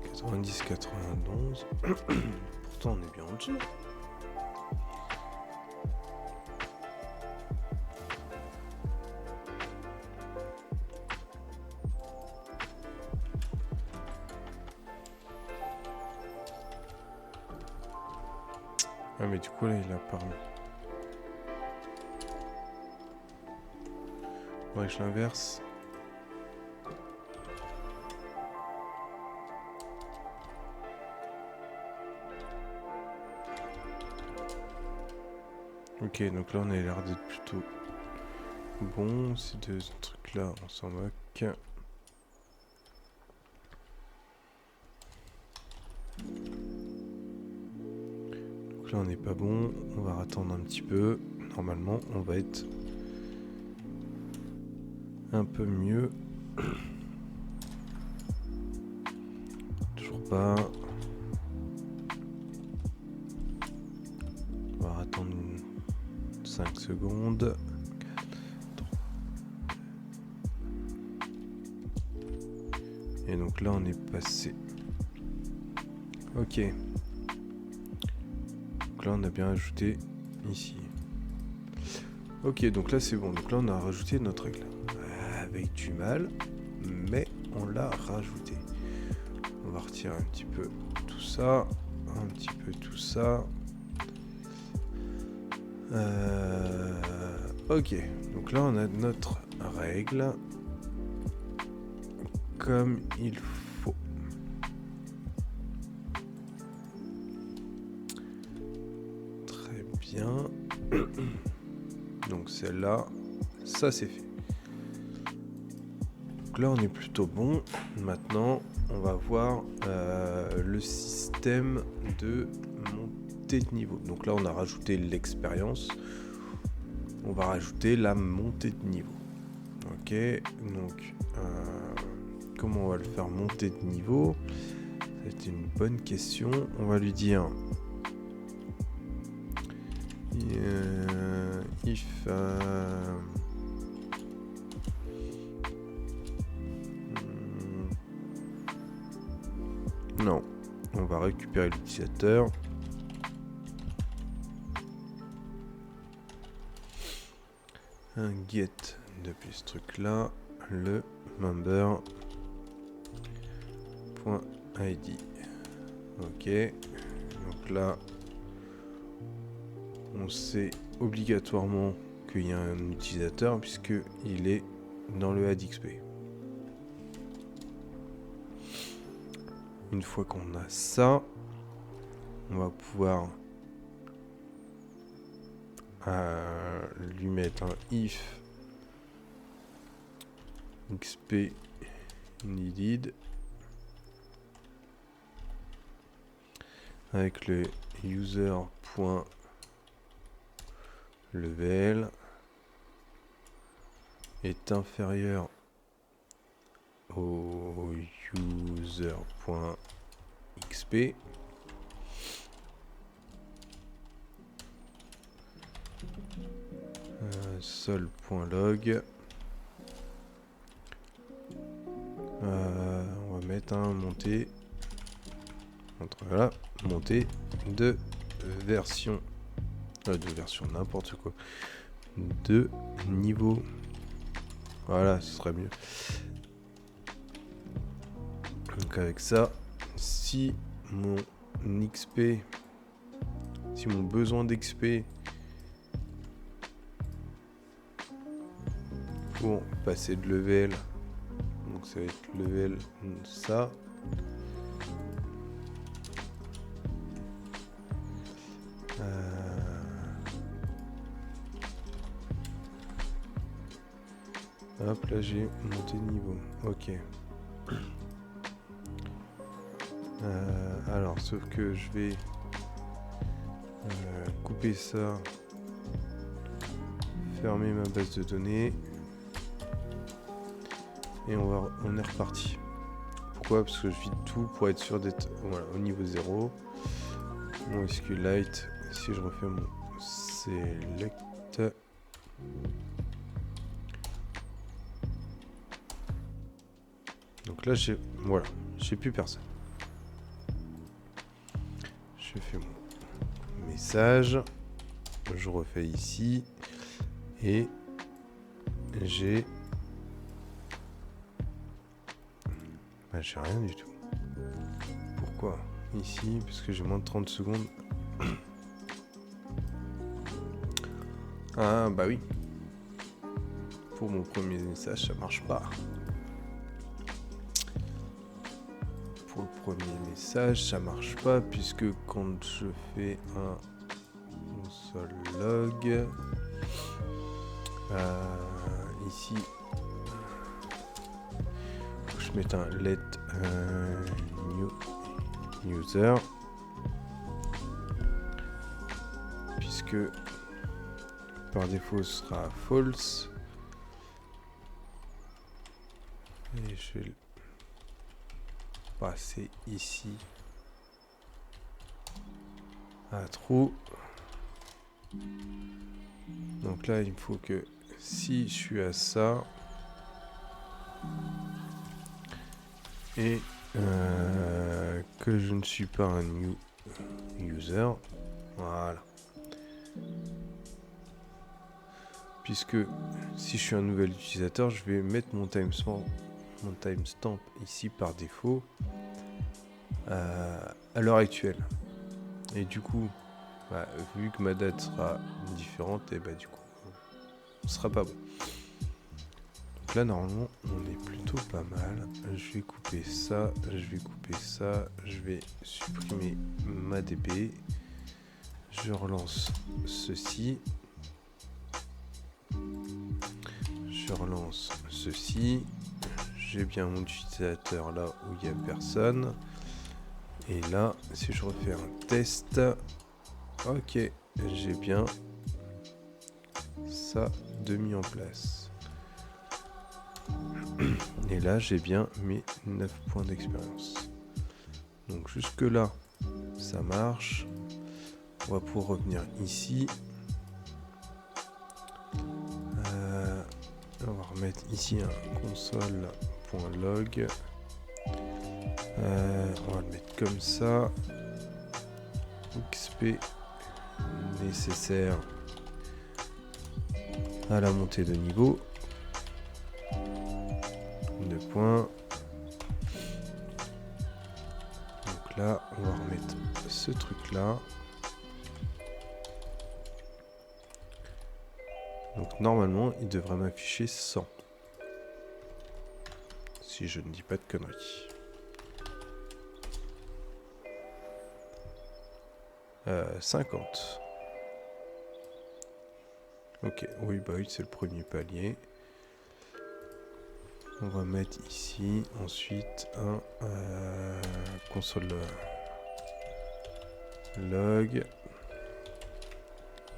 S1: 90, 91, pourtant on est bien en dessous. Ah mais du coup là il a parlé. Ouais, je l'inverse. Ok, donc là on a l'air d'être plutôt bon. Ces deux trucs là, on s'en moque. Donc là on n'est pas bon. On va attendre un petit peu. Normalement on va être un peu mieux. Toujours pas. On va attendre 5 secondes. Et donc là on est passé. Ok. Donc là on a bien ajouté ici. Ok, donc là c'est bon. Donc là on a rajouté notre règle. Avec du mal, mais on l'a rajouté. On va retirer un petit peu tout ça. Un petit peu tout ça. Ok, donc là on a notre règle comme il faut. Très bien. Donc celle-là, ça c'est fait. Donc là on est plutôt bon. Maintenant on va voir le système de montée de niveau. Donc là on a rajouté l'expérience. On va rajouter la montée de niveau. Ok, donc comment on va le faire monter de niveau? C'est une bonne question. On va lui dire if non, on va récupérer l'utilisateur. Un get depuis ce truc là, le member.id. Ok. Donc là, on sait obligatoirement qu'il y a un utilisateur puisque il est dans le AdXP. Une fois qu'on a ça, on va pouvoir lui mettre un if xp needed avec le user.level est inférieur au user.xp sol.log. On va mettre un montée voilà, montée de version n'importe quoi, de niveau. Voilà, ce serait mieux. Donc avec ça, si mon XP, si mon besoin d'XP pour passer de level, donc ça va être level ça. Hop, là j'ai monté de niveau. Ok. Alors, sauf que je vais couper ça, fermer ma base de données et on est reparti. Pourquoi? Parce que je vide tout pour être sûr d'être au niveau 0. Mon SQLite, si je refais mon select, donc là j'ai plus personne. Je fais mon message, je refais ici et j'ai rien du tout. Pourquoi ici? Parce que j'ai moins de 30 secondes. Ah bah oui. Pour mon premier message, ça marche pas. Pour le premier message, ça marche pas puisque quand je fais un console log, ici, je mets un let new user puisque par défaut ce sera false et je vais passer ici à true. Donc là il me faut que si je suis à ça et que je ne suis pas un new user, voilà, puisque si je suis un nouvel utilisateur, je vais mettre mon timestamp ici par défaut à l'heure actuelle. Et du coup, vu que ma date sera différente, et du coup, ce sera pas bon. Donc là, normalement, on est plutôt pas mal. Je vais couper ça, je vais supprimer ma DB. Je relance ceci. Je relance ceci. J'ai bien mon utilisateur là où il n'y a personne. Et là, si je refais un test, ok, j'ai bien ça de mis en place. Et là, j'ai bien mes 9 points d'expérience. Donc jusque là, ça marche. On va pouvoir revenir ici. On va remettre ici un console.log. On va le mettre comme ça. XP nécessaire à la montée de niveau. 2 points. Donc là, on va remettre ce truc là. Donc normalement, il devrait m'afficher 100. Si je ne dis pas de conneries. 50. Ok, oui, bah oui, c'est le premier palier. On va mettre ici, ensuite, un console log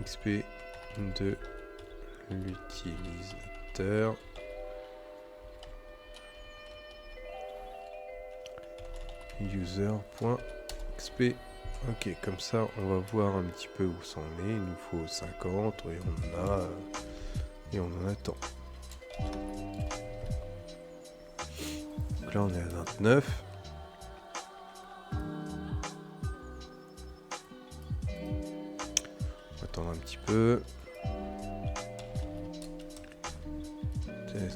S1: XP de l'utilisateur. User.xp. Ok, comme ça on va voir un petit peu où ça en est. Il nous faut 50 et on en a tant. Donc là on est à 29. On va attendre un petit peu.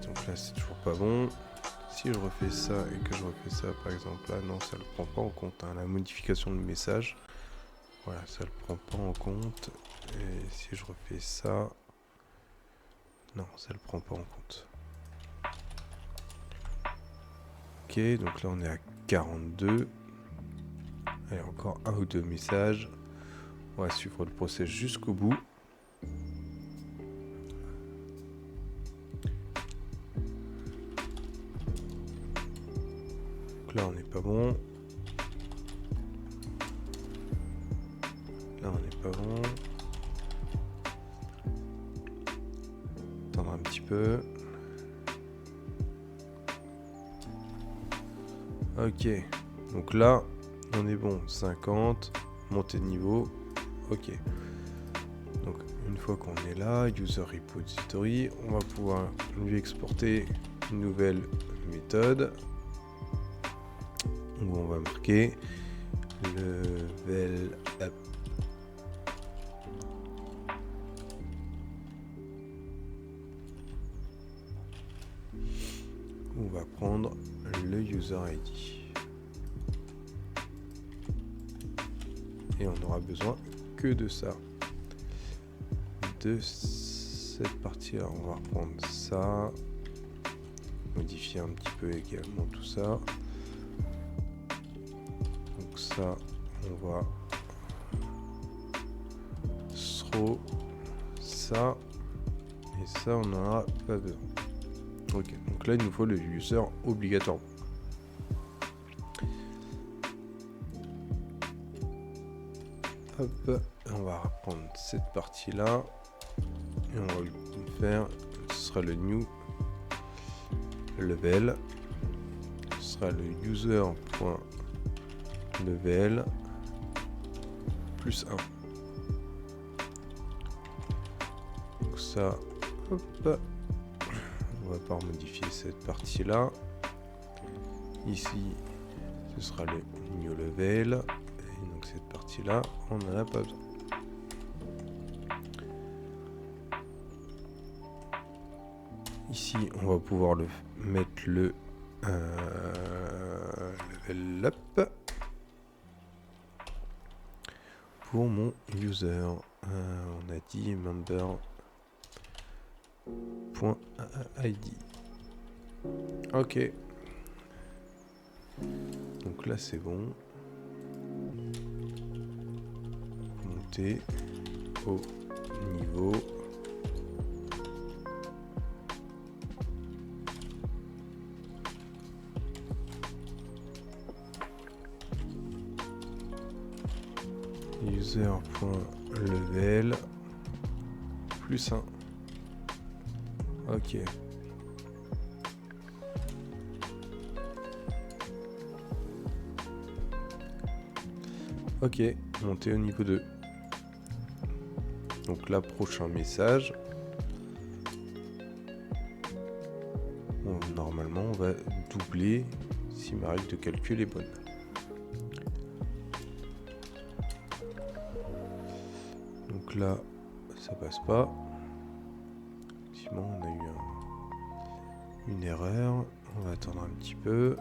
S1: Donc là c'est toujours pas bon. Si je refais ça et que je refais ça par exemple là, non, ça le prend pas en compte, hein, la modification de message. Voilà, ça le prend pas en compte. Et si je refais ça, non, ça le prend pas en compte. Ok, donc là on est à 42. Allez, encore un ou deux messages. On va suivre le process jusqu'au bout. Donc là on n'est pas bon. Là on n'est pas bon. Attendre un petit peu. Ok, donc là on est bon. 50, montée de niveau. Ok. Donc une fois qu'on est là, user repository, on va pouvoir lui exporter une nouvelle méthode où on va marquer level up. On va prendre le user ID. Et on n'aura besoin que de ça. De cette partie-là, on va reprendre ça. Modifier un petit peu également tout ça. Donc ça, on va throw ça. Et ça, on n'en a pas besoin. Ok, donc là, il nous faut le user obligatoire. Hop, on va reprendre cette partie-là. Et on va lui faire, ce sera le new level. Ce sera le user.level plus 1. Donc ça, hop. On va pas modifier cette partie-là. Ici, ce sera le new level. Et donc cette partie-là, on n'en a pas besoin. Ici, on va pouvoir le mettre le level up pour mon user. On a dit member.id. Ok. Donc là, c'est bon. Monter au niveau. User.level plus 1. Ok. Ok, monter au niveau 2. Donc là, prochain message. Bon, normalement, on va doubler si ma règle de calcul est bonne. Donc là, ça passe pas. Effectivement, on a eu une erreur. On va attendre un petit peu.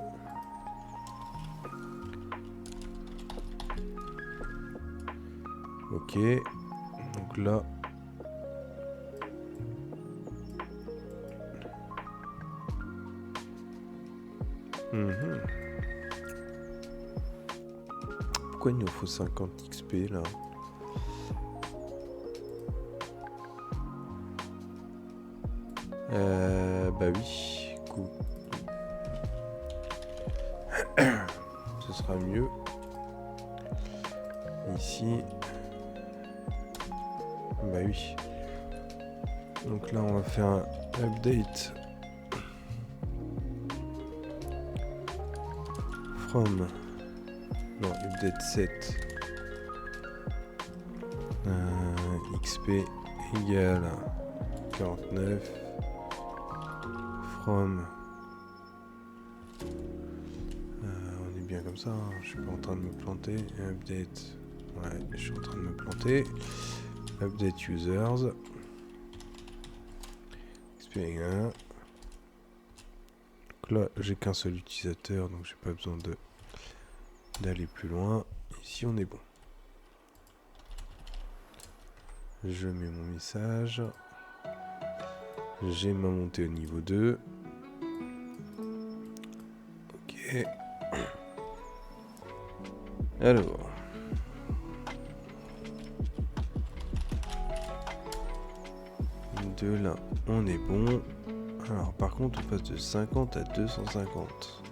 S1: Ok. Donc là... Pourquoi il nous faut 50 XP là? Bah oui, cool. Ce sera mieux. Ici. Bah oui. Donc là on va faire un update. From. Non, update set. XP égale 49. From. On est bien comme ça, hein. Je suis pas en train de me planter. Update. Ouais, je suis en train de me planter. Update users. XP égale. Donc là, j'ai qu'un seul utilisateur, donc j'ai pas besoin d'aller plus loin. Ici, on est bon. Je mets mon message. J'ai ma montée au niveau 2. Ok. Alors. De là, on est bon. Alors, par contre, on passe de 50 à 250.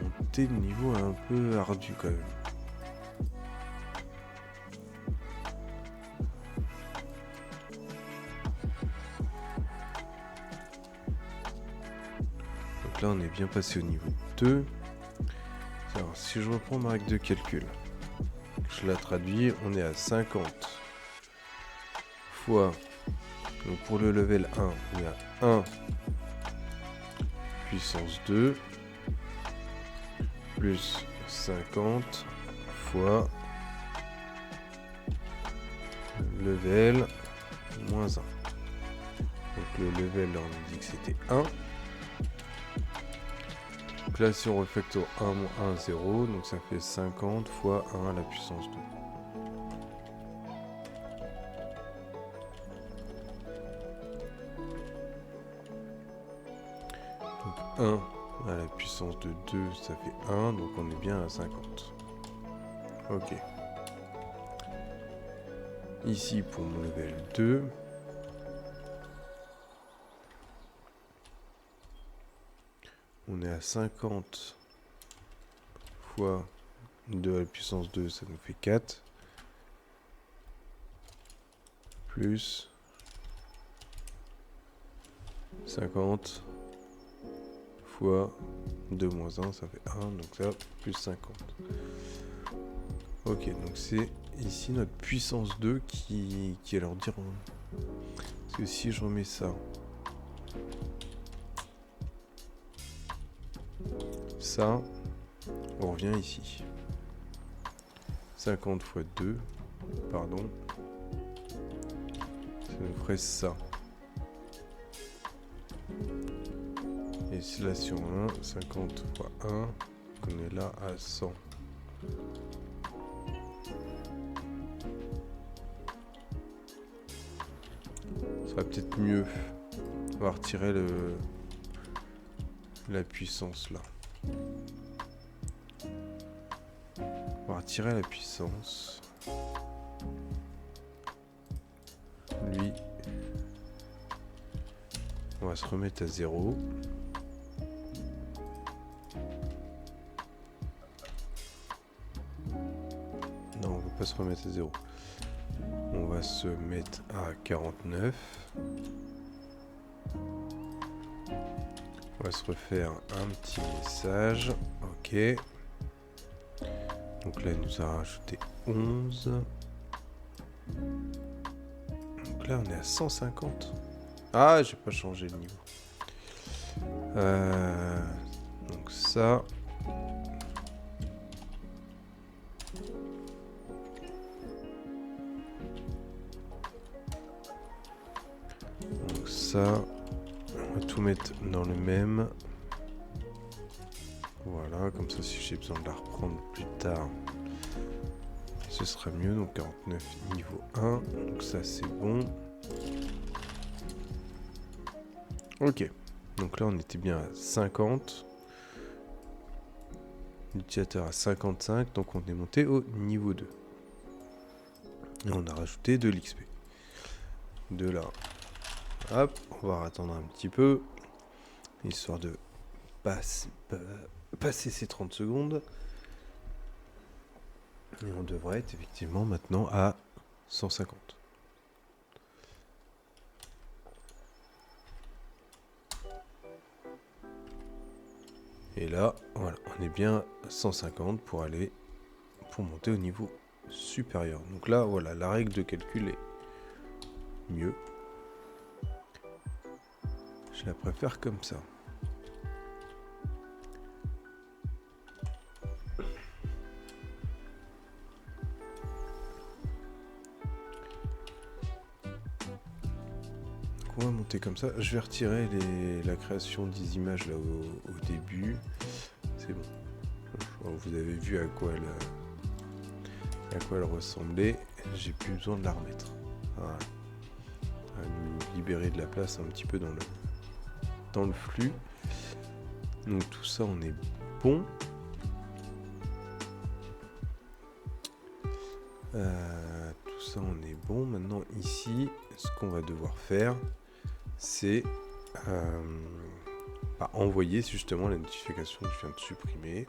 S1: Monter le niveau est un peu ardu quand même. Donc là, on est bien passé au niveau 2. Alors, si je reprends ma règle de calcul, je la traduis, on est à 50 fois, donc pour le level 1, on est à 1 puissance 2 plus 50 fois level moins 1. Donc le level, là, on nous dit que c'était 1. Donc là, si on refactor 1 moins 1, 0, donc ça fait 50 fois 1 à la puissance 2. Donc 1 à la puissance de 2, ça fait 1, donc on est bien à 50. Ok. Ici, pour mon level 2, on est à 50 fois 2 à la puissance 2, ça nous fait 4. Plus 50 fois 2 moins 1, ça fait 1, donc ça, plus 50. Ok, donc c'est ici notre puissance 2 qui est leur dire... Parce que si je remets ça... Ça, on revient ici. 50 fois 2, pardon. Ça nous ferait ça. Et c'est là sur 1, 50 fois 1, on est là à 100. Ça va peut-être mieux. On va retirer la puissance là. On va retirer la puissance. Lui, on va se remettre à 0. Non, on ne va pas se remettre à 0. On va se mettre à 49. On va se refaire un petit message. Ok. Donc là, il nous a rajouté 11. Donc là, on est à 150. Ah, j'ai pas changé le niveau. Donc ça... Donc ça... On va tout mettre dans le même. Voilà, comme ça si j'ai besoin de la reprendre plus tard, ce sera mieux. Donc 49 niveau 1, donc ça c'est bon. Ok, donc là on était bien à 50. L'utilisateur à 55, donc on est monté au niveau 2. Et on a rajouté de l'XP. De là, hop, on va attendre un petit peu, histoire de passer ces 30 secondes. Et on devrait être effectivement maintenant à 150. Et là, voilà, on est bien à 150 pour monter au niveau supérieur. Donc là, voilà, la règle de calcul est mieux. Je la préfère comme ça. On va monter comme ça. Je vais retirer la création des images là au début. C'est bon. Vous avez vu à quoi elle ressemblait. J'ai plus besoin de la remettre. Voilà. À nous libérer de la place un petit peu dans le flux. Donc tout ça on est bon. Tout ça on est bon. Maintenant ici, ce qu'on va devoir faire, c'est envoyer justement la notification que je viens de supprimer,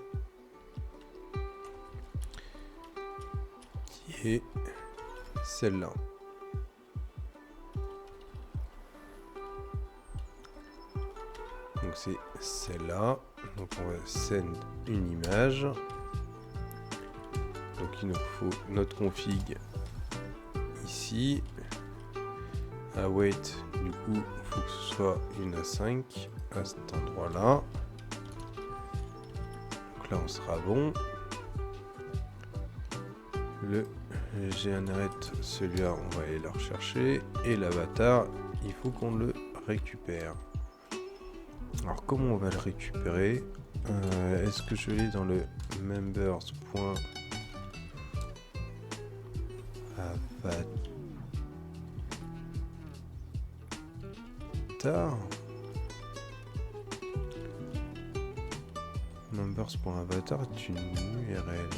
S1: qui est celle-là. Donc c'est celle-là. Donc on va send une image. Donc il nous faut notre config ici. Await, du coup, il faut que ce soit une A5 à cet endroit-là. Donc là, on sera bon. Le generate, celui-là, on va aller le rechercher. Et l'avatar, il faut qu'on le récupère. Alors, comment on va le récupérer? Est-ce que je l'ai dans le members.avatar? Members.avatar est une URL.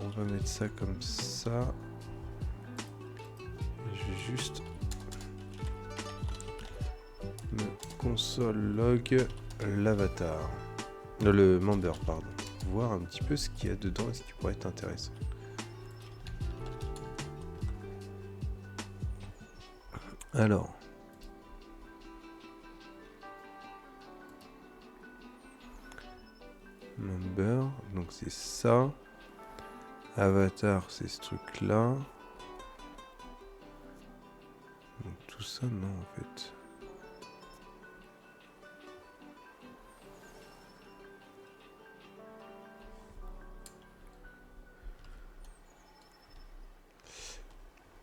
S1: On va mettre ça comme ça. Je vais juste me console log l'avatar. Le member, pardon. Voir un petit peu ce qu'il y a dedans et ce qui pourrait être intéressant. Alors. Member, donc c'est ça. Avatar, c'est ce truc-là. Donc tout ça, non, en fait.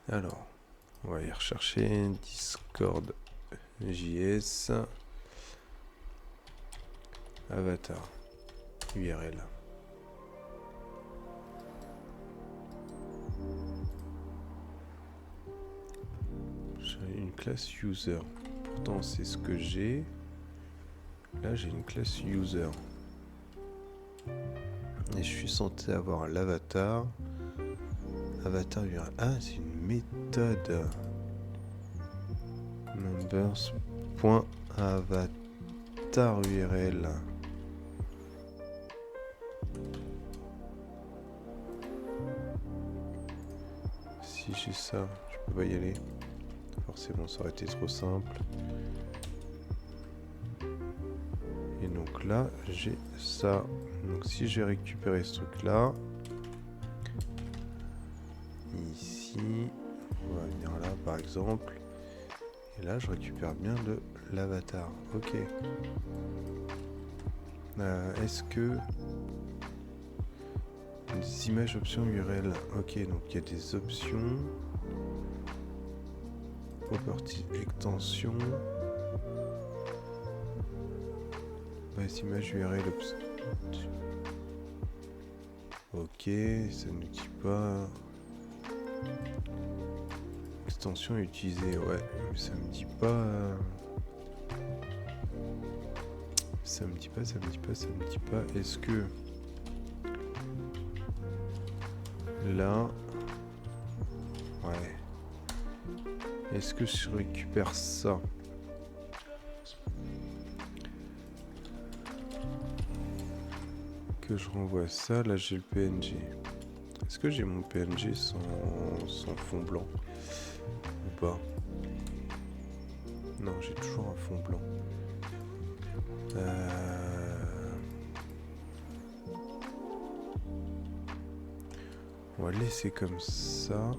S1: Alors, on va y rechercher Discord JS Avatar URL. J'ai une classe user. Pourtant, c'est ce que j'ai. Là, j'ai une classe user. Et je suis censé avoir l'avatar. Avatar URL. Ah, c'est une méthode. Members.avatar URL. Si j'ai ça, je peux pas y aller. Forcément, ça aurait été trop simple. Et donc là, j'ai ça. Donc si j'ai récupéré ce truc-là, ici, on va venir là par exemple. Et là, je récupère bien de l'avatar. Ok. Est-ce que... Des images options URL. Ok, donc il y a des options. Property extension. Base image URL. Ok, ça ne dit pas. Extension utilisée, ouais, mais ça me dit pas. Ça me dit pas. Est-ce que là, ouais. Est-ce que je récupère ça? Que je renvoie ça, là j'ai le PNG. Est-ce que j'ai mon PNG sans fond blanc ou pas? Non, j'ai toujours un fond blanc. On va le laisser comme ça.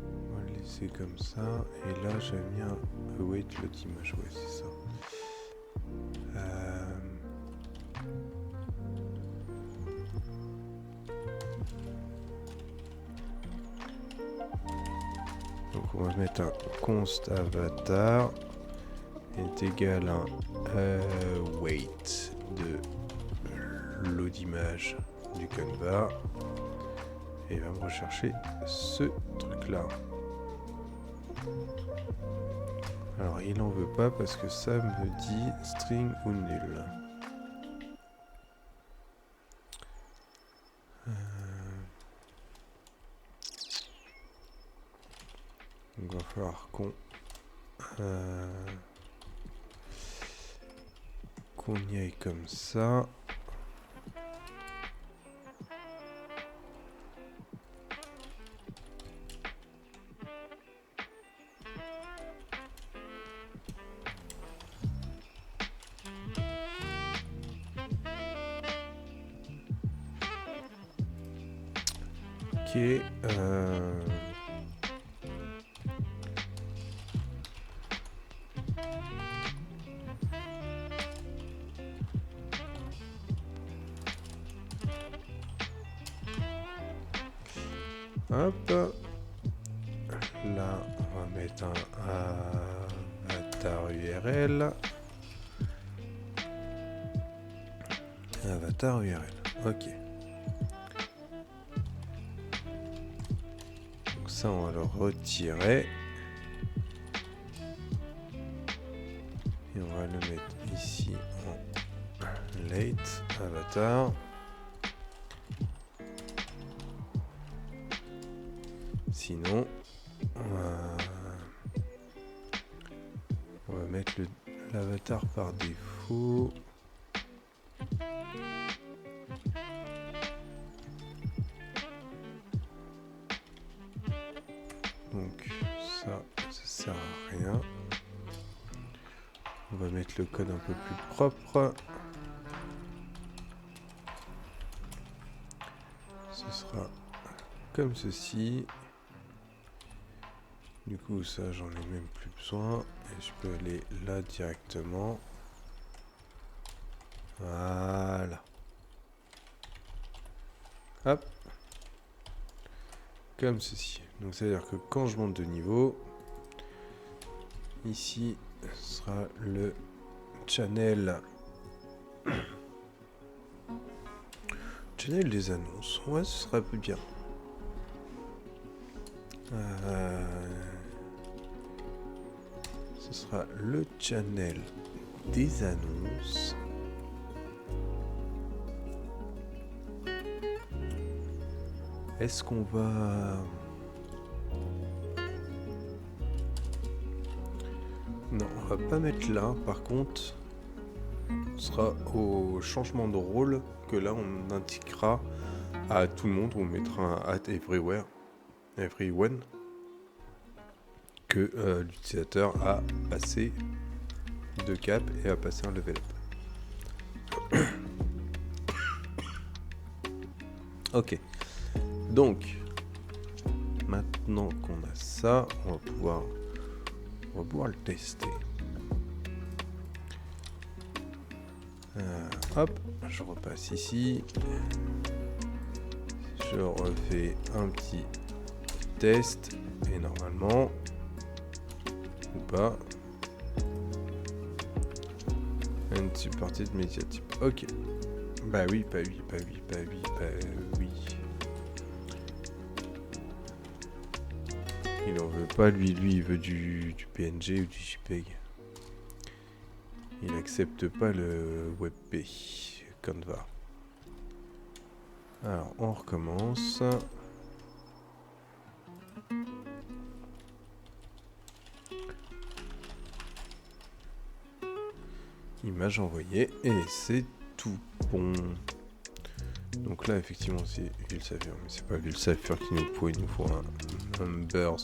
S1: On va le laisser comme ça. Et là, j'ai mis un await l'autre image. Ouais, c'est ça. Donc on va mettre un const avatar est égal à un await de load image du canevas et il va me rechercher ce truc là. Alors il n'en veut pas parce que ça me dit string ou nul. Donc il va falloir qu'on y aille comme ça. Ok. Hop. Là, on va mettre un avatar URL. Avatar URL. Ok. Donc ça, on va le retirer. Et on va le mettre ici en late avatar. Sinon, on va mettre l'avatar par défaut. Donc ça sert à rien. On va mettre le code un peu plus propre. Ce sera comme ceci. Du coup, ça, j'en ai même plus besoin. Et je peux aller là directement. Voilà. Hop. Comme ceci. Donc, ça veut dire que quand je monte de niveau, ici, ce sera le channel. Channel des annonces. Ouais, ce sera plus bien. Ce sera le channel des annonces. Est-ce qu'on va... Non, on va pas mettre là. Par contre, ce sera au changement de rôle que là on indiquera à tout le monde. On mettra un @everywhere, everyone, que l'utilisateur a passé de cap et a passé un level up. Ok. Donc, maintenant qu'on a ça, on va pouvoir le tester. Hop, je repasse ici. Je refais un petit test et normalement, ou pas, une partie de média type. Ok. Bah oui. Il en veut pas, lui il veut du PNG ou du JPEG. Il accepte pas le WebP Canva. Alors on recommence. Image envoyée et c'est tout bon. Donc là effectivement c'est Vulsafer, mais c'est pas Vulsafer qu'il nous faut, il nous faut un numbers.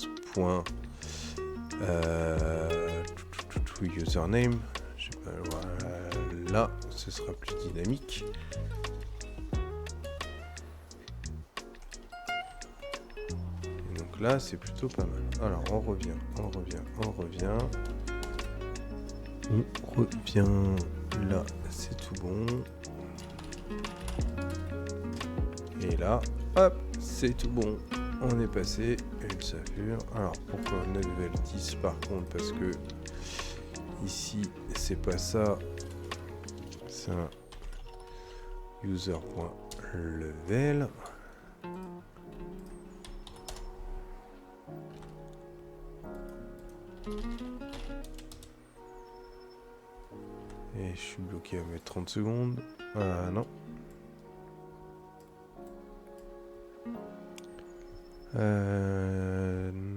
S1: Username. Je sais pas, voilà, ce sera plus dynamique. Et donc là c'est plutôt pas mal. Alors on revient. Là c'est tout bon. Et là, hop, c'est tout bon. On est passé une Saphir. Alors pourquoi on a level 10 par contre? Parce que ici c'est pas ça. C'est un user.level. Et je suis bloqué à mettre 30 secondes. Non.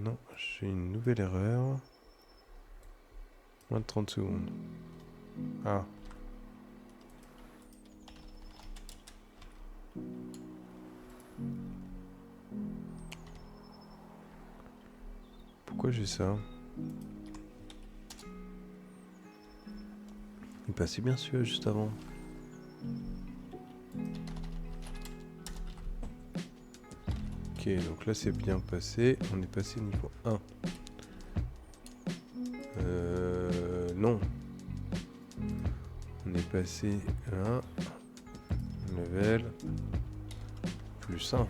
S1: Non, j'ai une nouvelle erreur. Moins de 30 secondes. Ah. Pourquoi j'ai ça? Il passait bien celui-là juste avant. Ok, donc là c'est bien passé. On est passé niveau 1. Non. On est passé à level plus 1.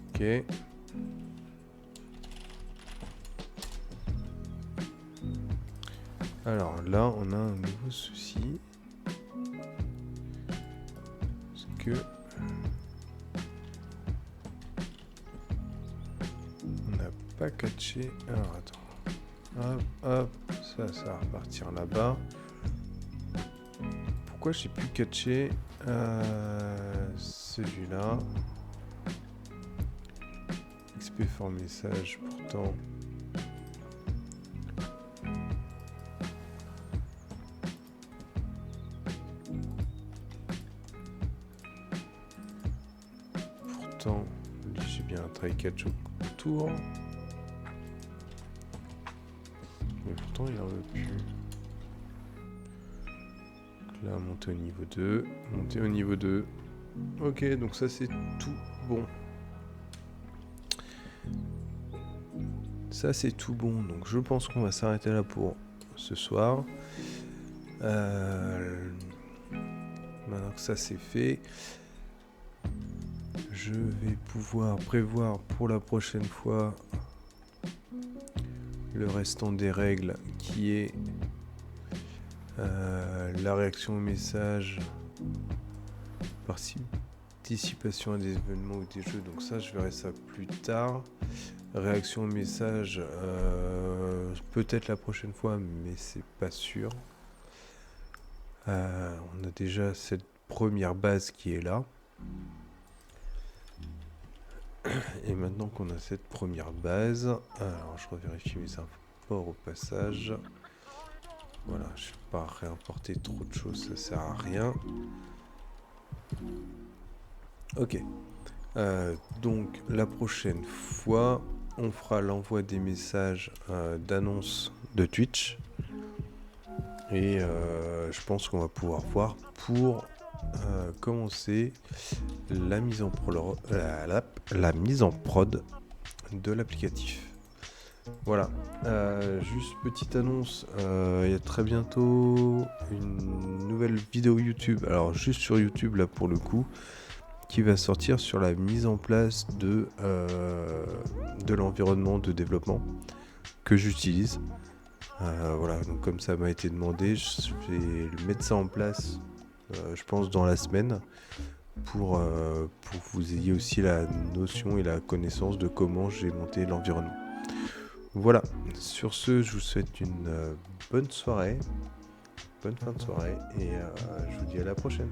S1: Ok. Alors là, on a un nouveau souci. Parce que on n'a pas catché. Alors attends. Hop, ça va repartir là-bas. Pourquoi j'ai pu catcher celui-là? XP for message, pourtant. J'ai bien un try catch autour. Mais pourtant il en veut plus. Donc là, monter au niveau 2. Monter au niveau 2. Ok, donc ça c'est tout bon. Ça c'est tout bon. Donc je pense qu'on va s'arrêter là pour ce soir. Maintenant que ça c'est fait, je vais pouvoir prévoir pour la prochaine fois le restant des règles qui est la réaction au message, participation à des événements ou des jeux. Donc ça je verrai ça plus tard. Réaction au message peut-être la prochaine fois, mais c'est pas sûr. On a déjà cette première base qui est là. Et maintenant qu'on a cette première base, alors je revérifie mes imports au passage. Voilà, je ne vais pas réimporter trop de choses, ça sert à rien. Ok. Donc la prochaine fois, on fera l'envoi des messages d'annonce de Twitch. Et je pense qu'on va pouvoir voir pour commencer la mise en prod de l'applicatif. Voilà. Juste petite annonce, il y a très bientôt une nouvelle vidéo YouTube, alors juste sur YouTube là pour le coup, qui va sortir sur la mise en place de l'environnement de développement que j'utilise. Voilà, donc comme ça m'a été demandé, je vais mettre ça en place, je pense dans la semaine, pour que vous ayez aussi la notion et la connaissance de comment j'ai monté l'environnement. Voilà, sur ce, je vous souhaite une bonne soirée, bonne fin de soirée, et je vous dis à la prochaine.